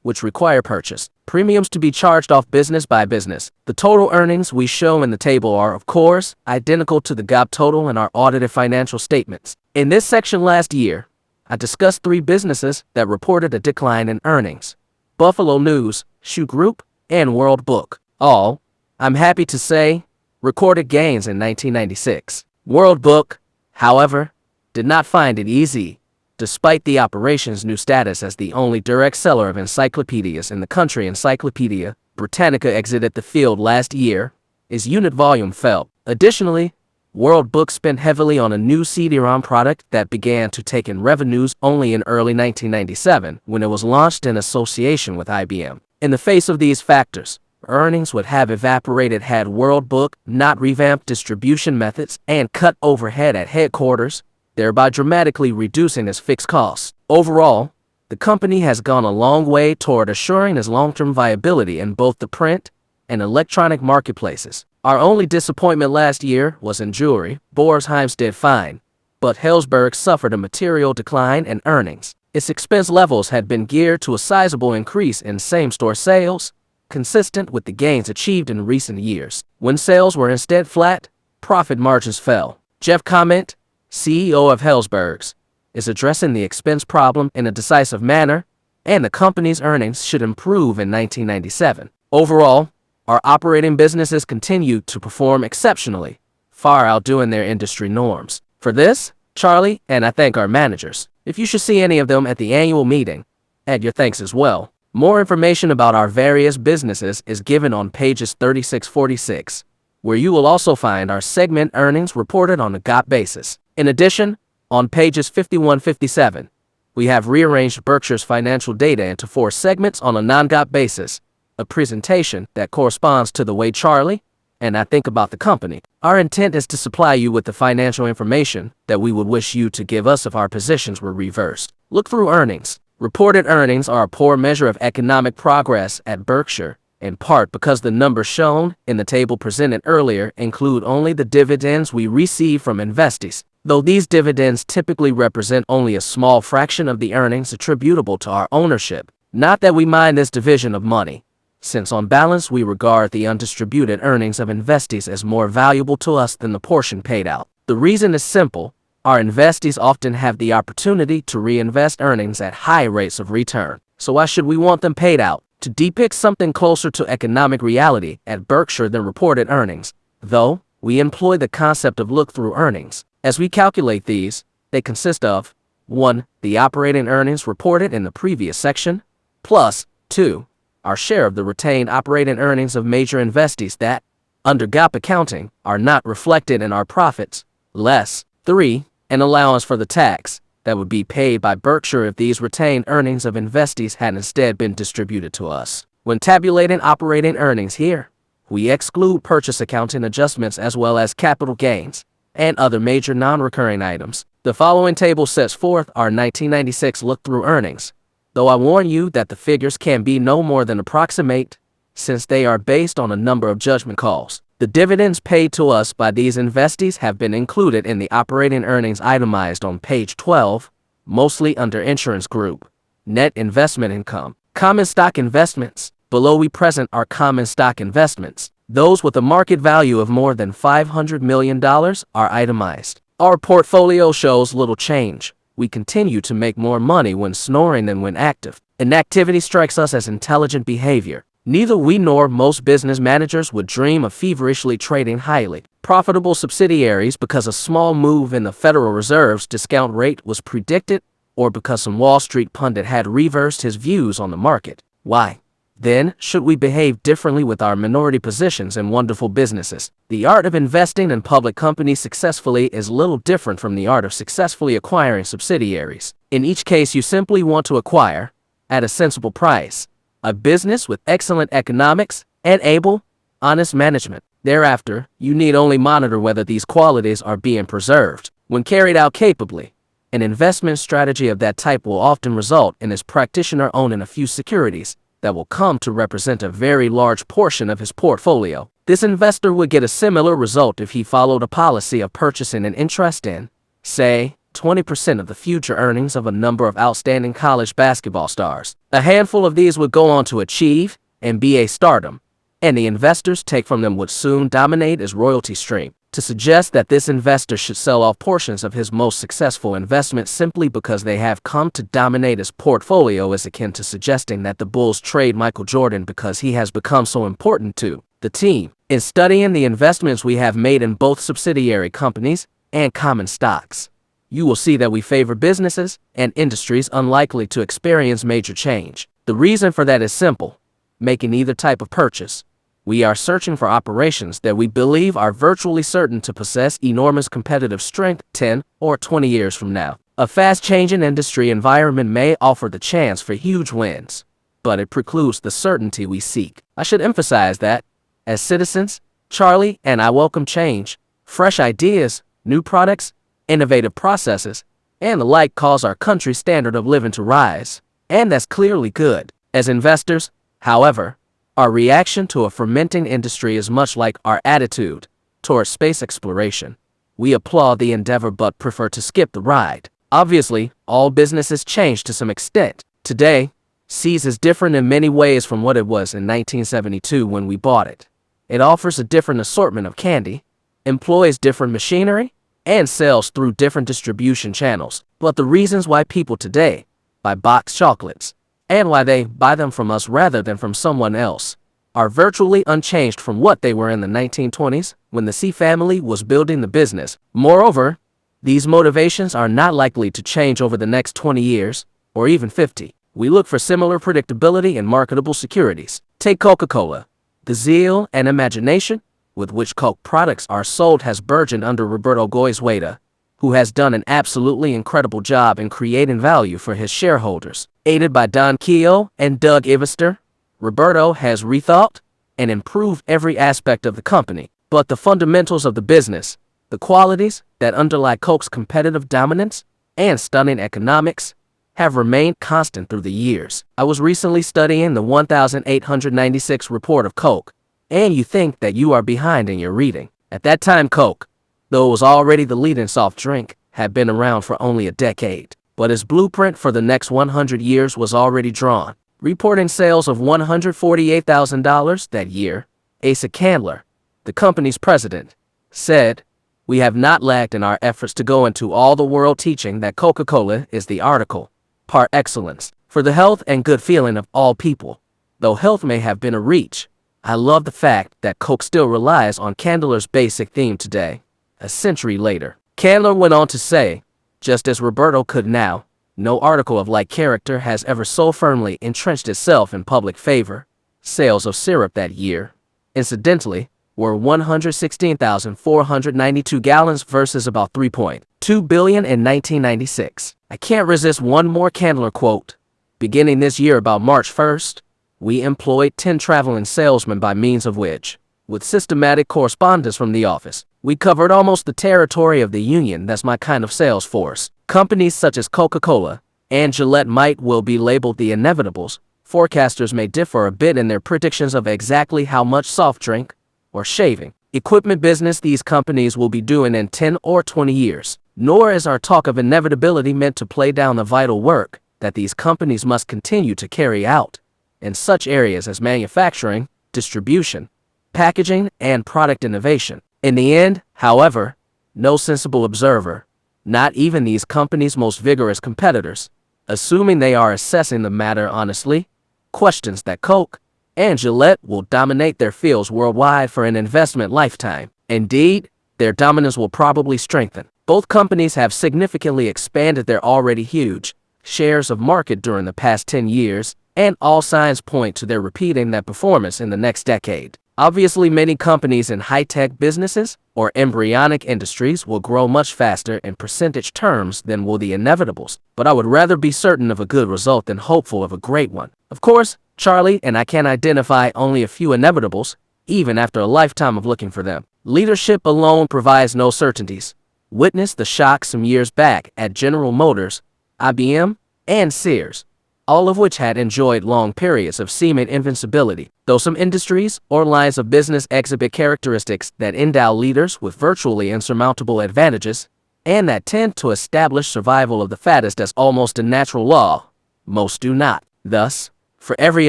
which require purchase premiums to be charged off business by business. The total earnings we show in the table are, of course, identical to the GAAP total in our audited financial statements. In this section last year, I discussed 3 businesses that reported a decline in earnings: Buffalo News, Shoe Group, and World Book. All, I'm happy to say, recorded gains in 1996. World Book, however, did not find it easy. Despite the operation's new status as the only direct seller of encyclopedias in the country, Encyclopedia Britannica exited the field last year, its unit volume fell. Additionally, World Book spent heavily on a new CD-ROM product that began to take in revenues only in early 1997 when it was launched in association with IBM. In the face of these factors, earnings would have evaporated had World Book not revamped distribution methods and cut overhead at headquarters, thereby dramatically reducing its fixed costs. Overall, the company has gone a long way toward assuring its long-term viability in both the print and electronic marketplaces. Our only disappointment last year was in jewelry. Borsheim's did fine, but Helzberg suffered a material decline in earnings. Its expense levels had been geared to a sizable increase in same-store sales, consistent with the gains achieved in recent years. When sales were instead flat, profit margins fell. Jeff Comment, CEO of Helzberg's, is addressing the expense problem in a decisive manner, and the company's earnings should improve in 1997. Overall, our operating businesses continue to perform exceptionally, far outdoing their industry norms. For this, Charlie and I thank our managers. If you should see any of them at the annual meeting, add your thanks as well. More information about our various businesses is given on pages 36-46, where you will also find our segment earnings reported on a GAAP basis. In addition, on pages 51-57, we have rearranged Berkshire's financial data into 4 segments on a non-GAAP basis, a presentation that corresponds to the way Charlie and I think about the company. Our intent is to supply you with the financial information that we would wish you to give us if our positions were reversed. Look through earnings. Reported earnings are a poor measure of economic progress at Berkshire, in part because the numbers shown in the table presented earlier include only the dividends we receive from investees, though these dividends typically represent only a small fraction of the earnings attributable to our ownership. Not that we mind this division of money, since on balance we regard the undistributed earnings of investees as more valuable to us than the portion paid out. The reason is simple. Our investees often have the opportunity to reinvest earnings at high rates of return. So why should we want them paid out? To depict something closer to economic reality at Berkshire than reported earnings, though, we employ the concept of look-through earnings. As we calculate these, they consist of 1. The operating earnings reported in the previous section, plus 2. Our share of the retained operating earnings of major investees that, under GAAP accounting, are not reflected in our profits, less 3. An allowance for the tax that would be paid by Berkshire if these retained earnings of investees had instead been distributed to us. When tabulating operating earnings here, we exclude purchase accounting adjustments as well as capital gains and other major non-recurring items. The following table sets forth our 1996 look-through earnings, though I warn you that the figures can be no more than approximate, since they are based on a number of judgment calls. The dividends paid to us by these investees have been included in the operating earnings itemized on page 12, mostly under Insurance Group. Net investment income. Common stock investments. Below we present our common stock investments. Those with a market value of more than $500 million are itemized. Our portfolio shows little change. We continue to make more money when snoring than when active. Inactivity strikes us as intelligent behavior. Neither we nor most business managers would dream of feverishly trading highly profitable subsidiaries because a small move in the Federal Reserve's discount rate was predicted or because some Wall Street pundit had reversed his views on the market. Why, then, should we behave differently with our minority positions in wonderful businesses? The art of investing in public companies successfully is little different from the art of successfully acquiring subsidiaries. In each case, you simply want to acquire, at a sensible price, a business with excellent economics and able, honest management. Thereafter, you need only monitor whether these qualities are being preserved. When carried out capably, an investment strategy of that type will often result in its practitioner owning a few securities that will come to represent a very large portion of his portfolio. This investor would get a similar result if he followed a policy of purchasing an interest in, say, 20% of the future earnings of a number of outstanding college basketball stars. A handful of these would go on to achieve NBA stardom, and the investors take from them would soon dominate his royalty stream. To suggest that this investor should sell off portions of his most successful investments simply because they have come to dominate his portfolio is akin to suggesting that the Bulls trade Michael Jordan because he has become so important to the team. In studying the investments we have made in both subsidiary companies and common stocks, you will see that we favor businesses and industries unlikely to experience major change. The reason for that is simple. Making either type of purchase, we are searching for operations that we believe are virtually certain to possess enormous competitive strength 10 or 20 years from now. A fast-changing industry environment may offer the chance for huge wins, but it precludes the certainty we seek. I should emphasize that, as citizens, Charlie and I welcome change. Fresh ideas, new products, innovative processes, and the like cause our country's standard of living to rise, and that's clearly good. As investors, however, our reaction to a fermenting industry is much like our attitude towards space exploration. We applaud the endeavor but prefer to skip the ride. Obviously, all businesses change to some extent. Today, See's is different in many ways from what it was in 1972 when we bought it. It offers a different assortment of candy, employs different machinery, and sells through different distribution channels. But the reasons why people today buy boxed chocolates, and why they buy them from us rather than from someone else, are virtually unchanged from what they were in the 1920s when the See family was building the business. Moreover, these motivations are not likely to change over the next 20 years, or even 50. We look for similar predictability in marketable securities. Take Coca-Cola. The zeal and imagination with which Coke products are sold has burgeoned under Roberto Goizueta, who has done an absolutely incredible job in creating value for his shareholders. Aided by Don Keough and Doug Ivester, Roberto has rethought and improved every aspect of the company. But the fundamentals of the business, the qualities that underlie Coke's competitive dominance and stunning economics, have remained constant through the years. I was recently studying the 1896 report of Coke, and you think that you are behind in your reading. At that time, Coke, though it was already the leading soft drink, had been around for only a decade. But his blueprint for the next 100 years was already drawn. Reporting sales of $148,000 that year, Asa Candler, the company's president, said, "We have not lagged in our efforts to go into all the world teaching that Coca-Cola is the article par excellence for the health and good feeling of all people. Though health may have been a reach, I love the fact that Coke still relies on Candler's basic theme today, a century later." Candler went on to say, just as Roberto could now, no article of like character has ever so firmly entrenched itself in public favor. Sales of syrup that year, incidentally, were 116,492 gallons versus about 3.2 billion in 1996. I can't resist one more Candler quote. Beginning this year about March 1st, we employed 10 traveling salesmen by means of which, with systematic correspondence from the office, we covered almost the territory of the union. That's my kind of sales force. Companies such as Coca-Cola and Gillette might well be labeled the inevitables. Forecasters may differ a bit in their predictions of exactly how much soft drink or shaving equipment business these companies will be doing in 10 or 20 years. Nor is our talk of inevitability meant to play down the vital work that these companies must continue to carry out in such areas as manufacturing, distribution, packaging, and product innovation. In the end, however, no sensible observer, not even these companies' most vigorous competitors, assuming they are assessing the matter honestly, questions that Coke and Gillette will dominate their fields worldwide for an investment lifetime. Indeed, their dominance will probably strengthen. Both companies have significantly expanded their already huge shares of market during the past 10 years, and all signs point to their repeating that performance in the next decade. Obviously, many companies in high-tech businesses or embryonic industries will grow much faster in percentage terms than will the inevitables, but I would rather be certain of a good result than hopeful of a great one. Of course, Charlie and I can identify only a few inevitables, even after a lifetime of looking for them. Leadership alone provides no certainties. Witness the shock some years back at General Motors, IBM, and Sears, all of which had enjoyed long periods of seeming invincibility, though some industries or lines of business exhibit characteristics that endow leaders with virtually insurmountable advantages, and that tend to establish survival of the fattest as almost a natural law. Most do not. Thus, for every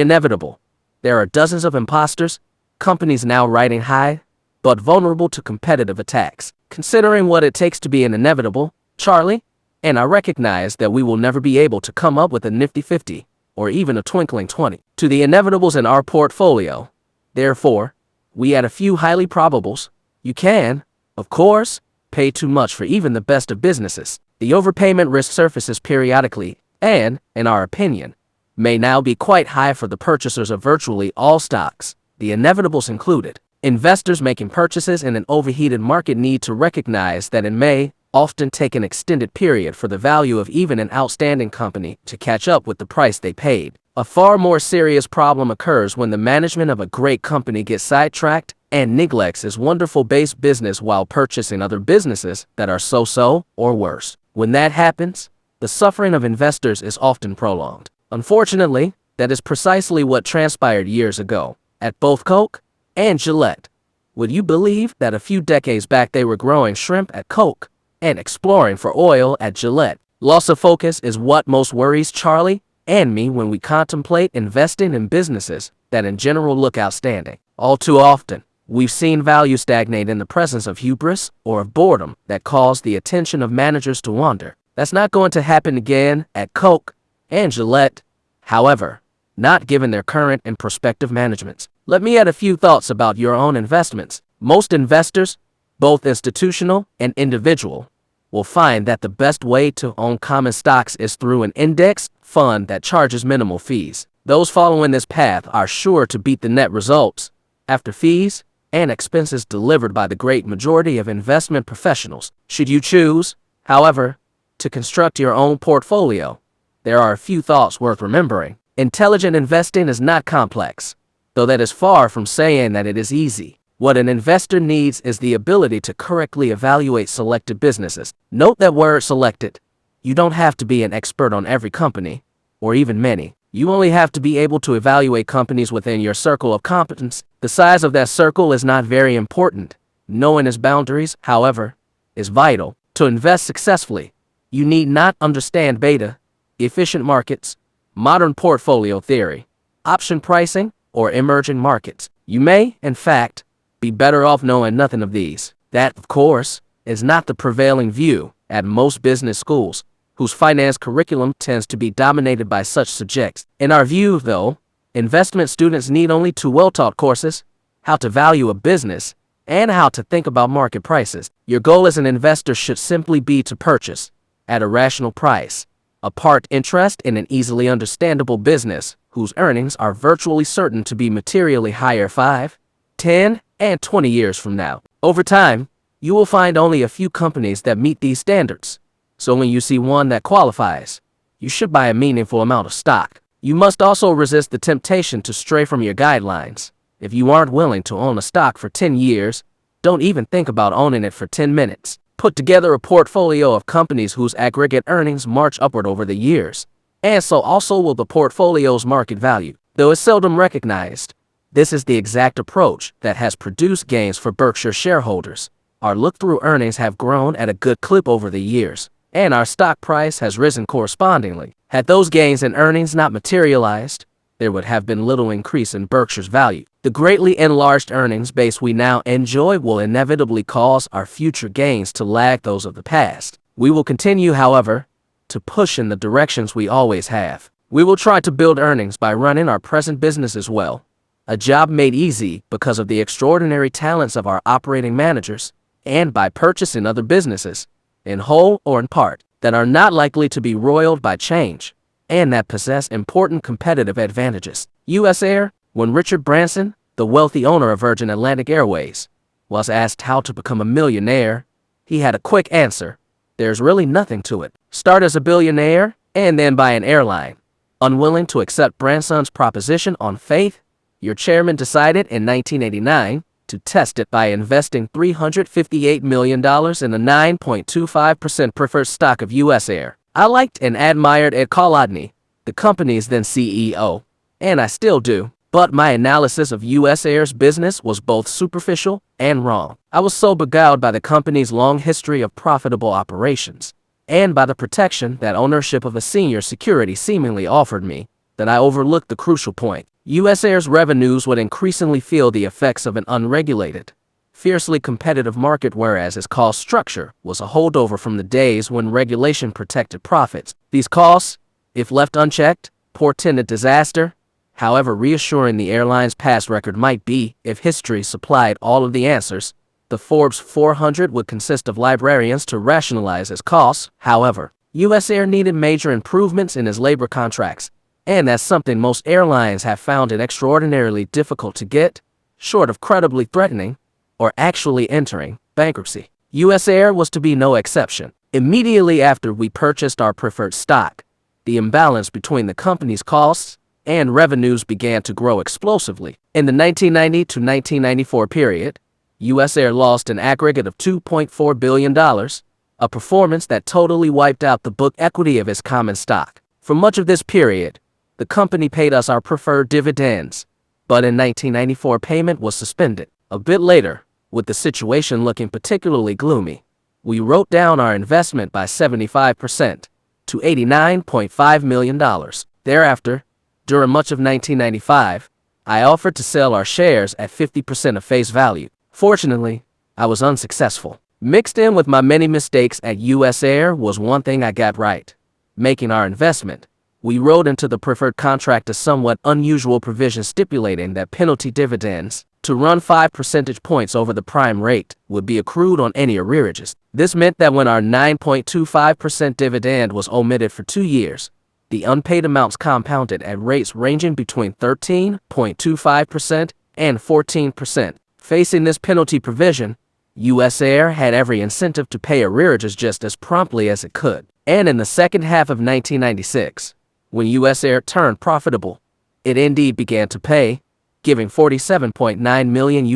inevitable, there are dozens of imposters, companies now riding high, but vulnerable to competitive attacks. Considering what it takes to be an inevitable, Charlie, and I recognize that we will never be able to come up with a nifty 50, or even a twinkling 20, to the inevitables in our portfolio. Therefore, we add a few highly probables. You can, of course, pay too much for even the best of businesses. The overpayment risk surfaces periodically, and, in our opinion, may now be quite high for the purchasers of virtually all stocks, the inevitables included. Investors making purchases in an overheated market need to recognize that it may often take an extended period for the value of even an outstanding company to catch up with the price they paid. A far more serious problem occurs when the management of a great company gets sidetracked and neglects its wonderful base business while purchasing other businesses that are so-so or worse. When that happens, the suffering of investors is often prolonged. Unfortunately, that is precisely what transpired years ago at both Coke and Gillette. Would you believe that a few decades back they were growing shrimp at Coke and exploring for oil at Gillette? Loss of focus is what most worries Charlie and me when we contemplate investing in businesses that in general look outstanding. All too often, we've seen value stagnate in the presence of hubris or of boredom that cause the attention of managers to wander. That's not going to happen again at Coke and Gillette, however, not given their current and prospective managements. Let me add a few thoughts about your own investments. Most investors, both institutional and individual, will find that the best way to own common stocks is through an index fund that charges minimal fees. Those following this path are sure to beat the net results after fees and expenses delivered by the great majority of investment professionals. Should you choose, however, to construct your own portfolio, there are a few thoughts worth remembering. Intelligent investing is not complex, though that is far from saying that it is easy. What an investor needs is the ability to correctly evaluate selected businesses. Note that word selected. You don't have to be an expert on every company, or even many. You only have to be able to evaluate companies within your circle of competence. The size of that circle is not very important. Knowing its boundaries, however, is vital. To invest successfully, you need not understand beta, efficient markets, modern portfolio theory, option pricing, or emerging markets. You may, in fact, be better off knowing nothing of these. That, of course, is not the prevailing view at most business schools, whose finance curriculum tends to be dominated by such subjects. In our view, though, investment students need only two well-taught courses: how to value a business and how to think about market prices. Your goal as an investor should simply be to purchase, at a rational price, a part interest in an easily understandable business whose earnings are virtually certain to be materially higher 5, 10, and 20 years from now. Over time, you will find only a few companies that meet these standards. So when you see one that qualifies, you should buy a meaningful amount of stock. You must also resist the temptation to stray from your guidelines. If you aren't willing to own a stock for 10 years, don't even think about owning it for 10 minutes. Put together a portfolio of companies whose aggregate earnings march upward over the years, and so also will the portfolio's market value. Though it's seldom recognized, this is the exact approach that has produced gains for Berkshire shareholders. Our look-through earnings have grown at a good clip over the years, and our stock price has risen correspondingly. Had those gains in earnings not materialized, there would have been little increase in Berkshire's value. The greatly enlarged earnings base we now enjoy will inevitably cause our future gains to lag those of the past. We will continue, however, to push in the directions we always have. We will try to build earnings by running our present businesses well, a job made easy because of the extraordinary talents of our operating managers, and by purchasing other businesses, in whole or in part, that are not likely to be roiled by change, and that possess important competitive advantages. USAir, when Richard Branson, the wealthy owner of Virgin Atlantic Airways, was asked how to become a millionaire, he had a quick answer: there's really nothing to it. Start as a billionaire, and then buy an airline. Unwilling to accept Branson's proposition on faith, your chairman decided in 1989 to test it by investing $358 million in a 9.25% preferred stock of USAir. I liked and admired Ed Colodny, the company's then CEO, and I still do, but my analysis of USAir's business was both superficial and wrong. I was so beguiled by the company's long history of profitable operations, and by the protection that ownership of a senior security seemingly offered me, that I overlooked the crucial point. USAir's revenues would increasingly feel the effects of an unregulated, fiercely competitive market, whereas its cost structure was a holdover from the days when regulation protected profits. These costs, if left unchecked, portended disaster, however reassuring the airline's past record might be. If history supplied all of the answers, the Forbes 400 would consist of librarians to rationalize its costs. However, USAir needed major improvements in its labor contracts, and that's something most airlines have found it extraordinarily difficult to get, short of credibly threatening or actually entering bankruptcy. USAir was to be no exception. Immediately after we purchased our preferred stock, the imbalance between the company's costs and revenues began to grow explosively. In the 1990 to 1994 period, USAir lost an aggregate of $2.4 billion, a performance that totally wiped out the book equity of its common stock. For much of this period, the company paid us our preferred dividends. But in 1994, payment was suspended. A bit later, with the situation looking particularly gloomy, we wrote down our investment by 75% to $89.5 million. Thereafter, during much of 1995, I offered to sell our shares at 50% of face value. Fortunately, I was unsuccessful. Mixed in with my many mistakes at USAir was one thing I got right. Making our investment, we wrote into the preferred contract a somewhat unusual provision stipulating that penalty dividends, to run 5 percentage points over the prime rate, would be accrued on any arrearages. This meant that when our 9.25% dividend was omitted for 2 years, the unpaid amounts compounded at rates ranging between 13.25% and 14%. Facing this penalty provision, USAir had every incentive to pay arrearages just as promptly as it could. And in the second half of 1996, when USAir turned profitable, it indeed began to pay, giving $47.9 million.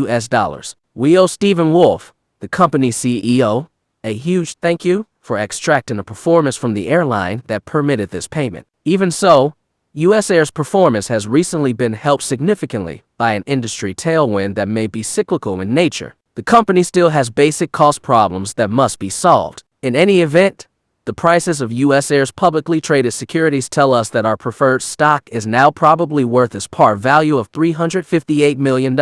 We owe Stephen Wolf, the company's CEO, a huge thank you for extracting a performance from the airline that permitted this payment. Even so, USAir's performance has recently been helped significantly by an industry tailwind that may be cyclical in nature. The company still has basic cost problems that must be solved. In any event, the prices of USAir's publicly traded securities tell us that our preferred stock is now probably worth its par value of $358 million,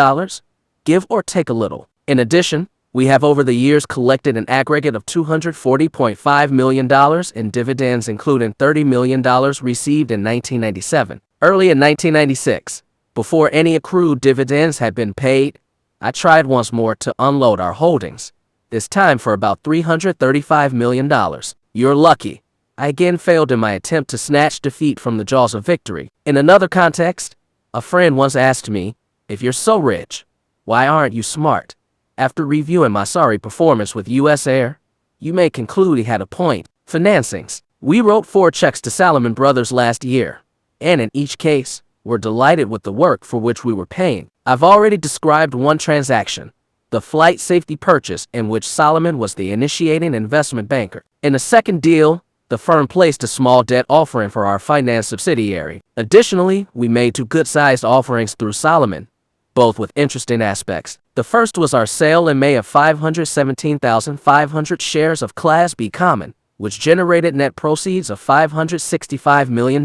give or take a little. In addition, we have over the years collected an aggregate of $240.5 million in dividends, including $30 million received in 1997. Early in 1996, before any accrued dividends had been paid, I tried once more to unload our holdings, this time for about $335 million. You're lucky. I again failed in my attempt to snatch defeat from the jaws of victory. In another context, a friend once asked me, if you're so rich, why aren't you smart? After reviewing my sorry performance with USAir, you may conclude he had a point. Financings. We wrote 4 checks to Salomon Brothers last year, and in each case, we're delighted with the work for which we were paying. I've already described one transaction, the flight safety purchase, in which Salomon was the initiating investment banker. In the second deal, the firm placed a small debt offering for our finance subsidiary. Additionally, we made 2 good-sized offerings through Salomon, both with interesting aspects. The first was our sale in May of 517,500 shares of Class B Common, which generated net proceeds of $565 million.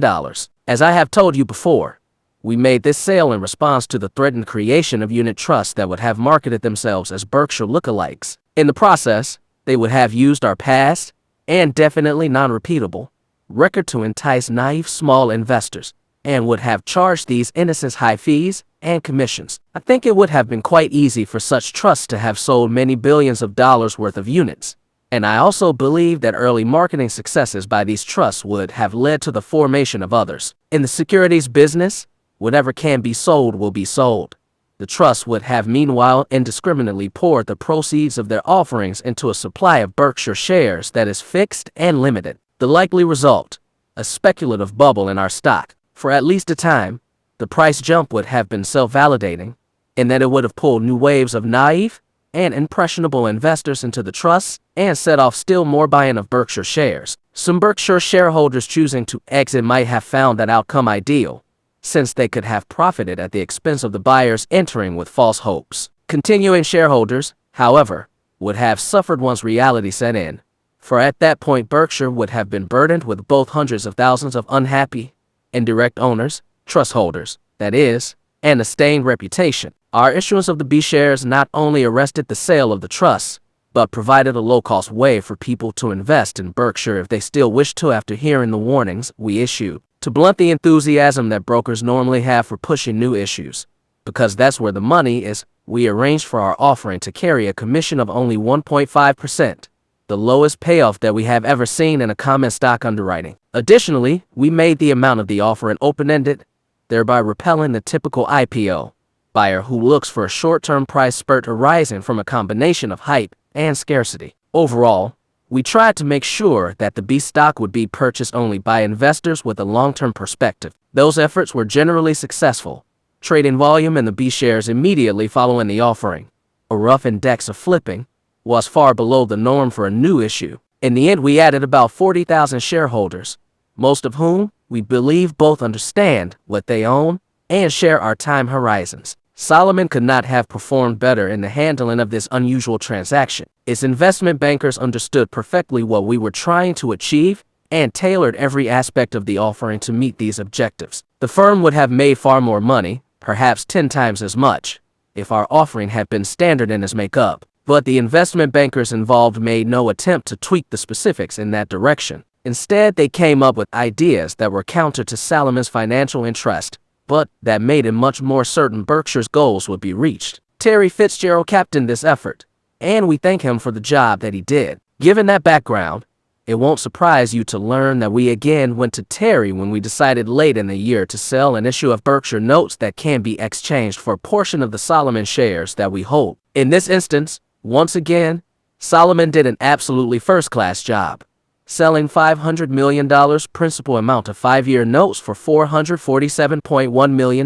As I have told you before, we made this sale in response to the threatened creation of unit trusts that would have marketed themselves as Berkshire lookalikes. In the process, they would have used our past, and definitely non-repeatable, record to entice naive small investors, and would have charged these innocents high fees and commissions. I think it would have been quite easy for such trusts to have sold many billions of dollars worth of units. And I also believe that early marketing successes by these trusts would have led to the formation of others. In the securities business, whatever can be sold will be sold. The trusts would have meanwhile indiscriminately poured the proceeds of their offerings into a supply of Berkshire shares that is fixed and limited. The likely result, a speculative bubble in our stock. For at least a time, the price jump would have been self-validating, in that it would have pulled new waves of naive and impressionable investors into the trusts and set off still more buying of Berkshire shares. Some Berkshire shareholders choosing to exit might have found that outcome ideal, since they could have profited at the expense of the buyers entering with false hopes. Continuing shareholders, however, would have suffered once reality set in, for at that point Berkshire would have been burdened with both hundreds of thousands of unhappy, indirect owners, trust holders, that is, and a stained reputation. Our issuance of the B shares not only arrested the sale of the trusts, but provided a low-cost way for people to invest in Berkshire if they still wished to after hearing the warnings we issued. To blunt the enthusiasm that brokers normally have for pushing new issues, because that's where the money is, we arranged for our offering to carry a commission of only 1.5%, the lowest payoff that we have ever seen in a common stock underwriting. Additionally, we made the amount of the offering open-ended, thereby repelling the typical IPO buyer who looks for a short-term price spurt arising from a combination of hype and scarcity. Overall, we tried to make sure that the B stock would be purchased only by investors with a long-term perspective. Those efforts were generally successful. Trading volume in the B shares immediately following the offering, a rough index of flipping, was far below the norm for a new issue. In the end, we added about 40,000 shareholders, most of whom We believe both understand what they own and share our time horizons. Salomon could not have performed better in the handling of this unusual transaction. Its investment bankers understood perfectly what we were trying to achieve and tailored every aspect of the offering to meet these objectives. The firm would have made far more money, perhaps 10 times as much, if our offering had been standard in its makeup. But the investment bankers involved made no attempt to tweak the specifics in that direction. Instead, they came up with ideas that were counter to Salomon's financial interest, but that made him much more certain Berkshire's goals would be reached. Terry Fitzgerald captained this effort, and we thank him for the job that he did. Given that background, it won't surprise you to learn that we again went to Terry when we decided late in the year to sell an issue of Berkshire notes that can be exchanged for a portion of the Salomon shares that we hold. In this instance, once again, Salomon did an absolutely first-class job, selling $500 million principal amount of 5-year notes for $447.1 million.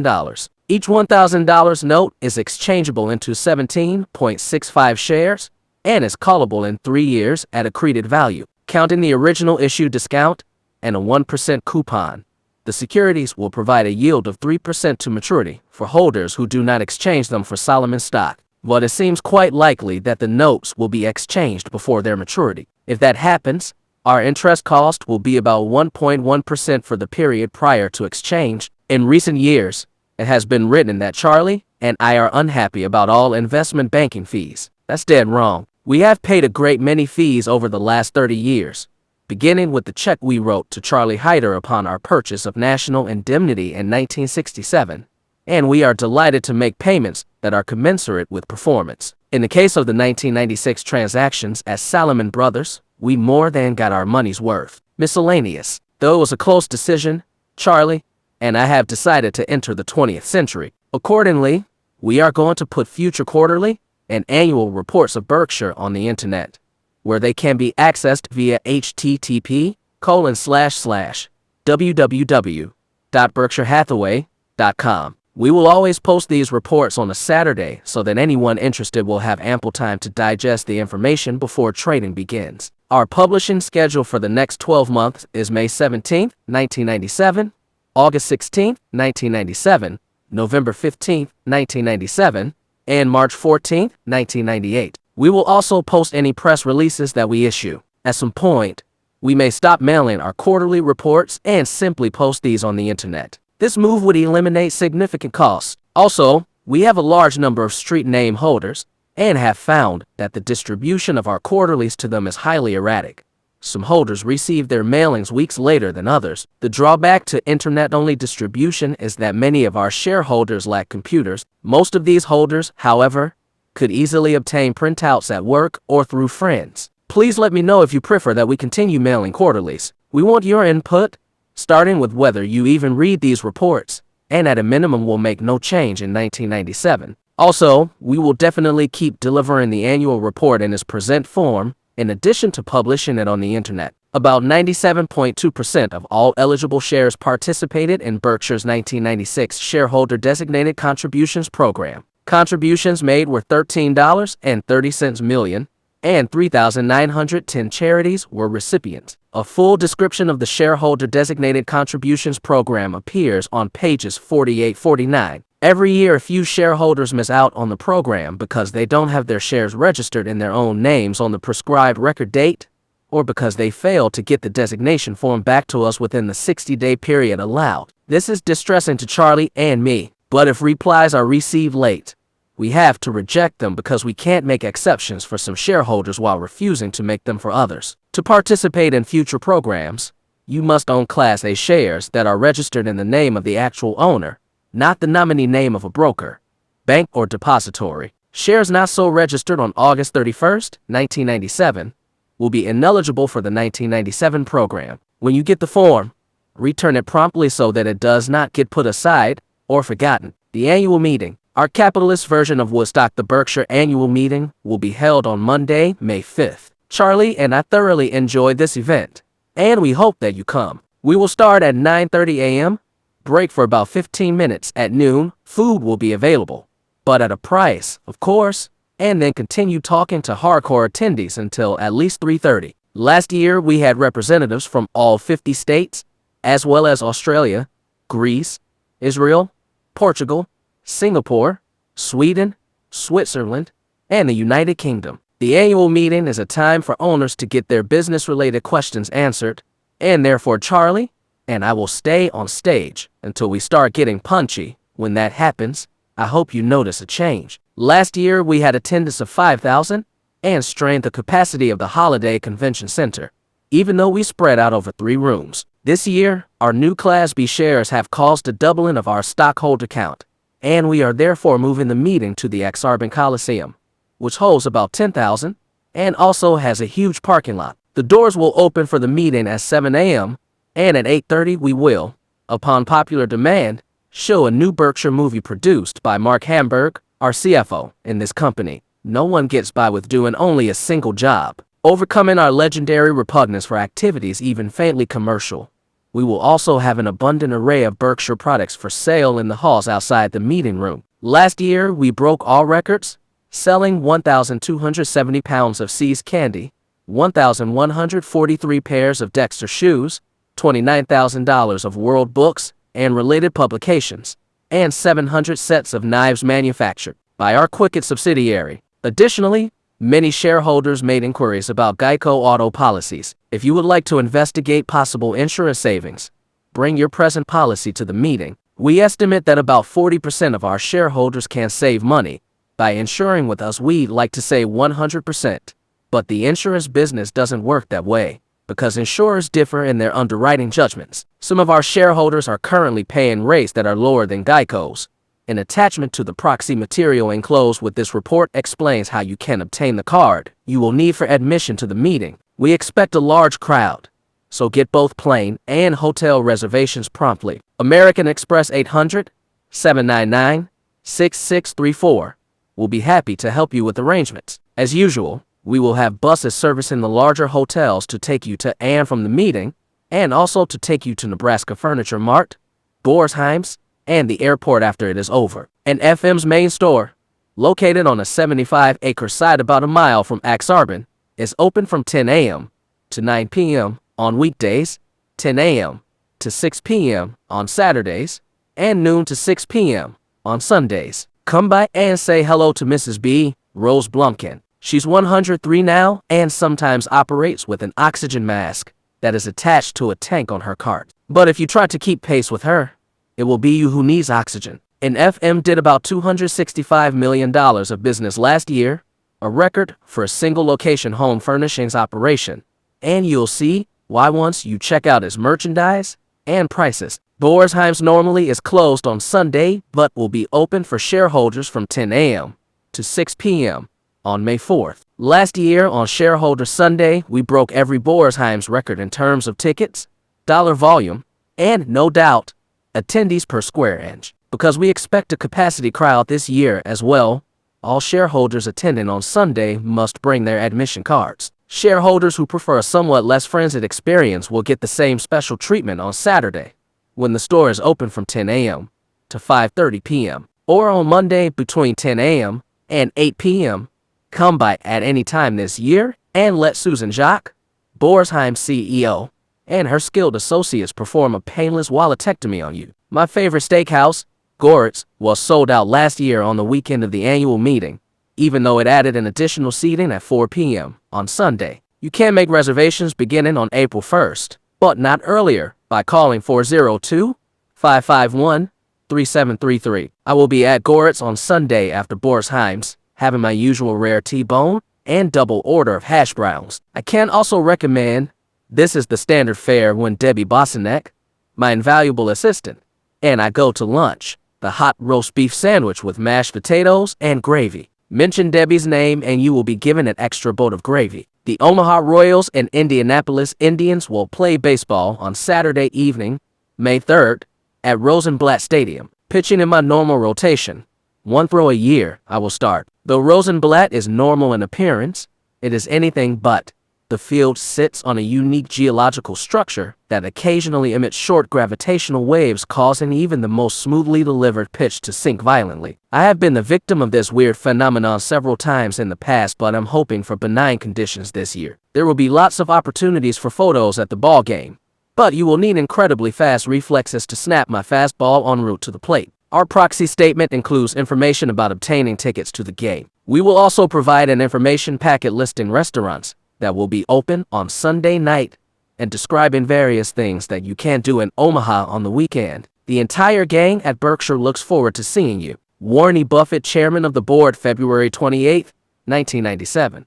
Each $1,000 note is exchangeable into 17.65 shares and is callable in 3 years at accreted value. Counting the original issue discount and a 1% coupon, the securities will provide a yield of 3% to maturity for holders who do not exchange them for Salomon stock. But it seems quite likely that the notes will be exchanged before their maturity. If that happens, our interest cost will be about 1.1% for the period prior to exchange. In recent years, it has been written that Charlie and I are unhappy about all investment banking fees. That's dead wrong. We have paid a great many fees over the last 30 years, beginning with the check we wrote to Charlie Hyder upon our purchase of National Indemnity in 1967, and we are delighted to make payments that are commensurate with performance. In the case of the 1996 transactions as Salomon Brothers, we more than got our money's worth. Miscellaneous. Though it was a close decision, Charlie and I have decided to enter the 20th century. Accordingly, we are going to put future quarterly and annual reports of Berkshire on the internet, where they can be accessed via http://www.berkshirehathaway.com. We will always post these reports on a Saturday so that anyone interested will have ample time to digest the information before trading begins. Our publishing schedule for the next 12 months is May 17, 1997, August 16, 1997, November 15, 1997, and March 14, 1998. We will also post any press releases that we issue. At some point, we may stop mailing our quarterly reports and simply post these on the internet. This move would eliminate significant costs. Also, we have a large number of street name holders and have found that the distribution of our quarterlies to them is highly erratic. Some holders receive their mailings weeks later than others. The drawback to internet-only distribution is that many of our shareholders lack computers. Most of these holders, however, could easily obtain printouts at work or through friends. Please let me know if you prefer that we continue mailing quarterlies. We want your input, starting with whether you even read these reports, and at a minimum will make no change in 1997. Also, we will definitely keep delivering the annual report in its present form, in addition to publishing it on the internet. About 97.2% of all eligible shares participated in Berkshire's 1996 Shareholder Designated Contributions Program. Contributions made were $13.30 million, and 3,910 charities were recipients. A full description of the Shareholder Designated Contributions Program appears on pages 48-49. Every year, a few shareholders miss out on the program because they don't have their shares registered in their own names on the prescribed record date, or because they fail to get the designation form back to us within the 60-day period allowed. This is distressing to Charlie and me, but if replies are received late, we have to reject them because we can't make exceptions for some shareholders while refusing to make them for others. To participate in future programs, you must own Class A shares that are registered in the name of the actual owner, not the nominee name of a broker, bank, or depository. Shares not so registered on August 31st, 1997, will be ineligible for the 1997 program. When you get the form, return it promptly so that it does not get put aside or forgotten. The annual meeting. Our capitalist version of Woodstock, the Berkshire annual meeting, will be held on Monday, May 5th. Charlie and I thoroughly enjoyed this event, and we hope that you come. We will start at 9:30 a.m., break for about 15 minutes at noon. Food will be available, but at a price, of course, and then continue talking to hardcore attendees until at least 3:30. Last year, we had representatives from all 50 states, as well as Australia, Greece, Israel, Portugal, Singapore, Sweden, Switzerland, and the United Kingdom. The annual meeting is a time for owners to get their business-related questions answered, and therefore Charlie and I will stay on stage until we start getting punchy. When that happens, I hope you notice a change. Last year, we had attendance of 5,000 and strained the capacity of the Holiday Convention Center, even though we spread out over 3 rooms. This year, our new Class B shares have caused a doubling of our stockholder count, and we are therefore moving the meeting to the Exarban Coliseum, which holds about 10,000 and also has a huge parking lot. The doors will open for the meeting at 7 a.m., and at 8:30 we will, upon popular demand, show a new Berkshire movie produced by Mark Hamburg, our CFO. In this company, no one gets by with doing only a single job, overcoming our legendary repugnance for activities even faintly commercial. We will also have an abundant array of Berkshire products for sale in the halls outside the meeting room. Last year, we broke all records, selling 1,270 pounds of See's candy, 1,143 pairs of Dexter shoes, $29,000 of World Books and related publications, and 700 sets of knives manufactured by our Quicket subsidiary. Additionally, many shareholders made inquiries about GEICO auto policies. If you would like to investigate possible insurance savings, bring your present policy to the meeting. We estimate that about 40% of our shareholders can save money by insuring with us. We'd like to say 100%, but the insurance business doesn't work that way, because insurers differ in their underwriting judgments. Some of our shareholders are currently paying rates that are lower than GEICO's. An attachment to the proxy material enclosed with this report explains how you can obtain the card you will need for admission to the meeting. We expect a large crowd, so get both plane and hotel reservations promptly. American Express 800-799-6634 will be happy to help you with arrangements. As usual, we will have buses servicing the larger hotels to take you to and from the meeting, and also to take you to Nebraska Furniture Mart, Borsheim's, and the airport after it is over. And FM's main store, located on a 75-acre site about a mile from Exarban, is open from 10 a.m. to 9 p.m. on weekdays, 10 a.m. to 6 p.m. on Saturdays, and noon to 6 p.m. on Sundays. Come by and say hello to Mrs. B. Rose Blumkin. She's 103 now and sometimes operates with an oxygen mask that is attached to a tank on her cart. But if you try to keep pace with her, it will be you who needs oxygen. And FM did about $265 million of business last year, a record for a single location home furnishings operation. And you'll see why once you check out its merchandise and prices. Borsheim's normally is closed on Sunday, but will be open for shareholders from 10 a.m. to 6 p.m. on May 4th. Last year on Shareholder Sunday, we broke every Borsheim's record in terms of tickets, dollar volume, and, no doubt, attendees per square inch. Because we expect a capacity crowd this year as well, all shareholders attending on Sunday must bring their admission cards. Shareholders who prefer a somewhat less frenzied experience will get the same special treatment on Saturday, when the store is open from 10 a.m. to 5:30 p.m., or on Monday between 10 a.m. and 8 p.m. Come by at any time this year and let Susan Jacques, Borsheim's CEO, and her skilled associates perform a painless walletectomy on you. My favorite steakhouse, Goritz, was sold out last year on the weekend of the annual meeting, even though it added an additional seating at 4 p.m. on Sunday. You can make reservations beginning on April 1st, but not earlier, by calling 402-551-3733. I will be at Goritz on Sunday after Borsheim's, having my usual rare T-bone and double order of hash browns. I can also recommend, this is the standard fare when Debbie Bossanek, my invaluable assistant, and I go to lunch, the hot roast beef sandwich with mashed potatoes and gravy. Mention Debbie's name and you will be given an extra boat of gravy. The Omaha Royals and Indianapolis Indians will play baseball on Saturday evening, May 3rd, at Rosenblatt Stadium. Pitching in my normal rotation, 1 throw a year, I will start. Though Rosenblatt is normal in appearance, it is anything but. The field sits on a unique geological structure that occasionally emits short gravitational waves, causing even the most smoothly delivered pitch to sink violently. I have been the victim of this weird phenomenon several times in the past, but I'm hoping for benign conditions this year. There will be lots of opportunities for photos at the ball game, But you will need incredibly fast reflexes to snap my fastball en route to the plate. Our proxy statement includes information about obtaining tickets to the game. We will also provide an information packet listing restaurants that will be open on Sunday night and describing various things that you can't do in Omaha on the weekend. The entire gang at Berkshire looks forward to seeing you. Warren Buffett, Chairman of the Board, February 28, 1997.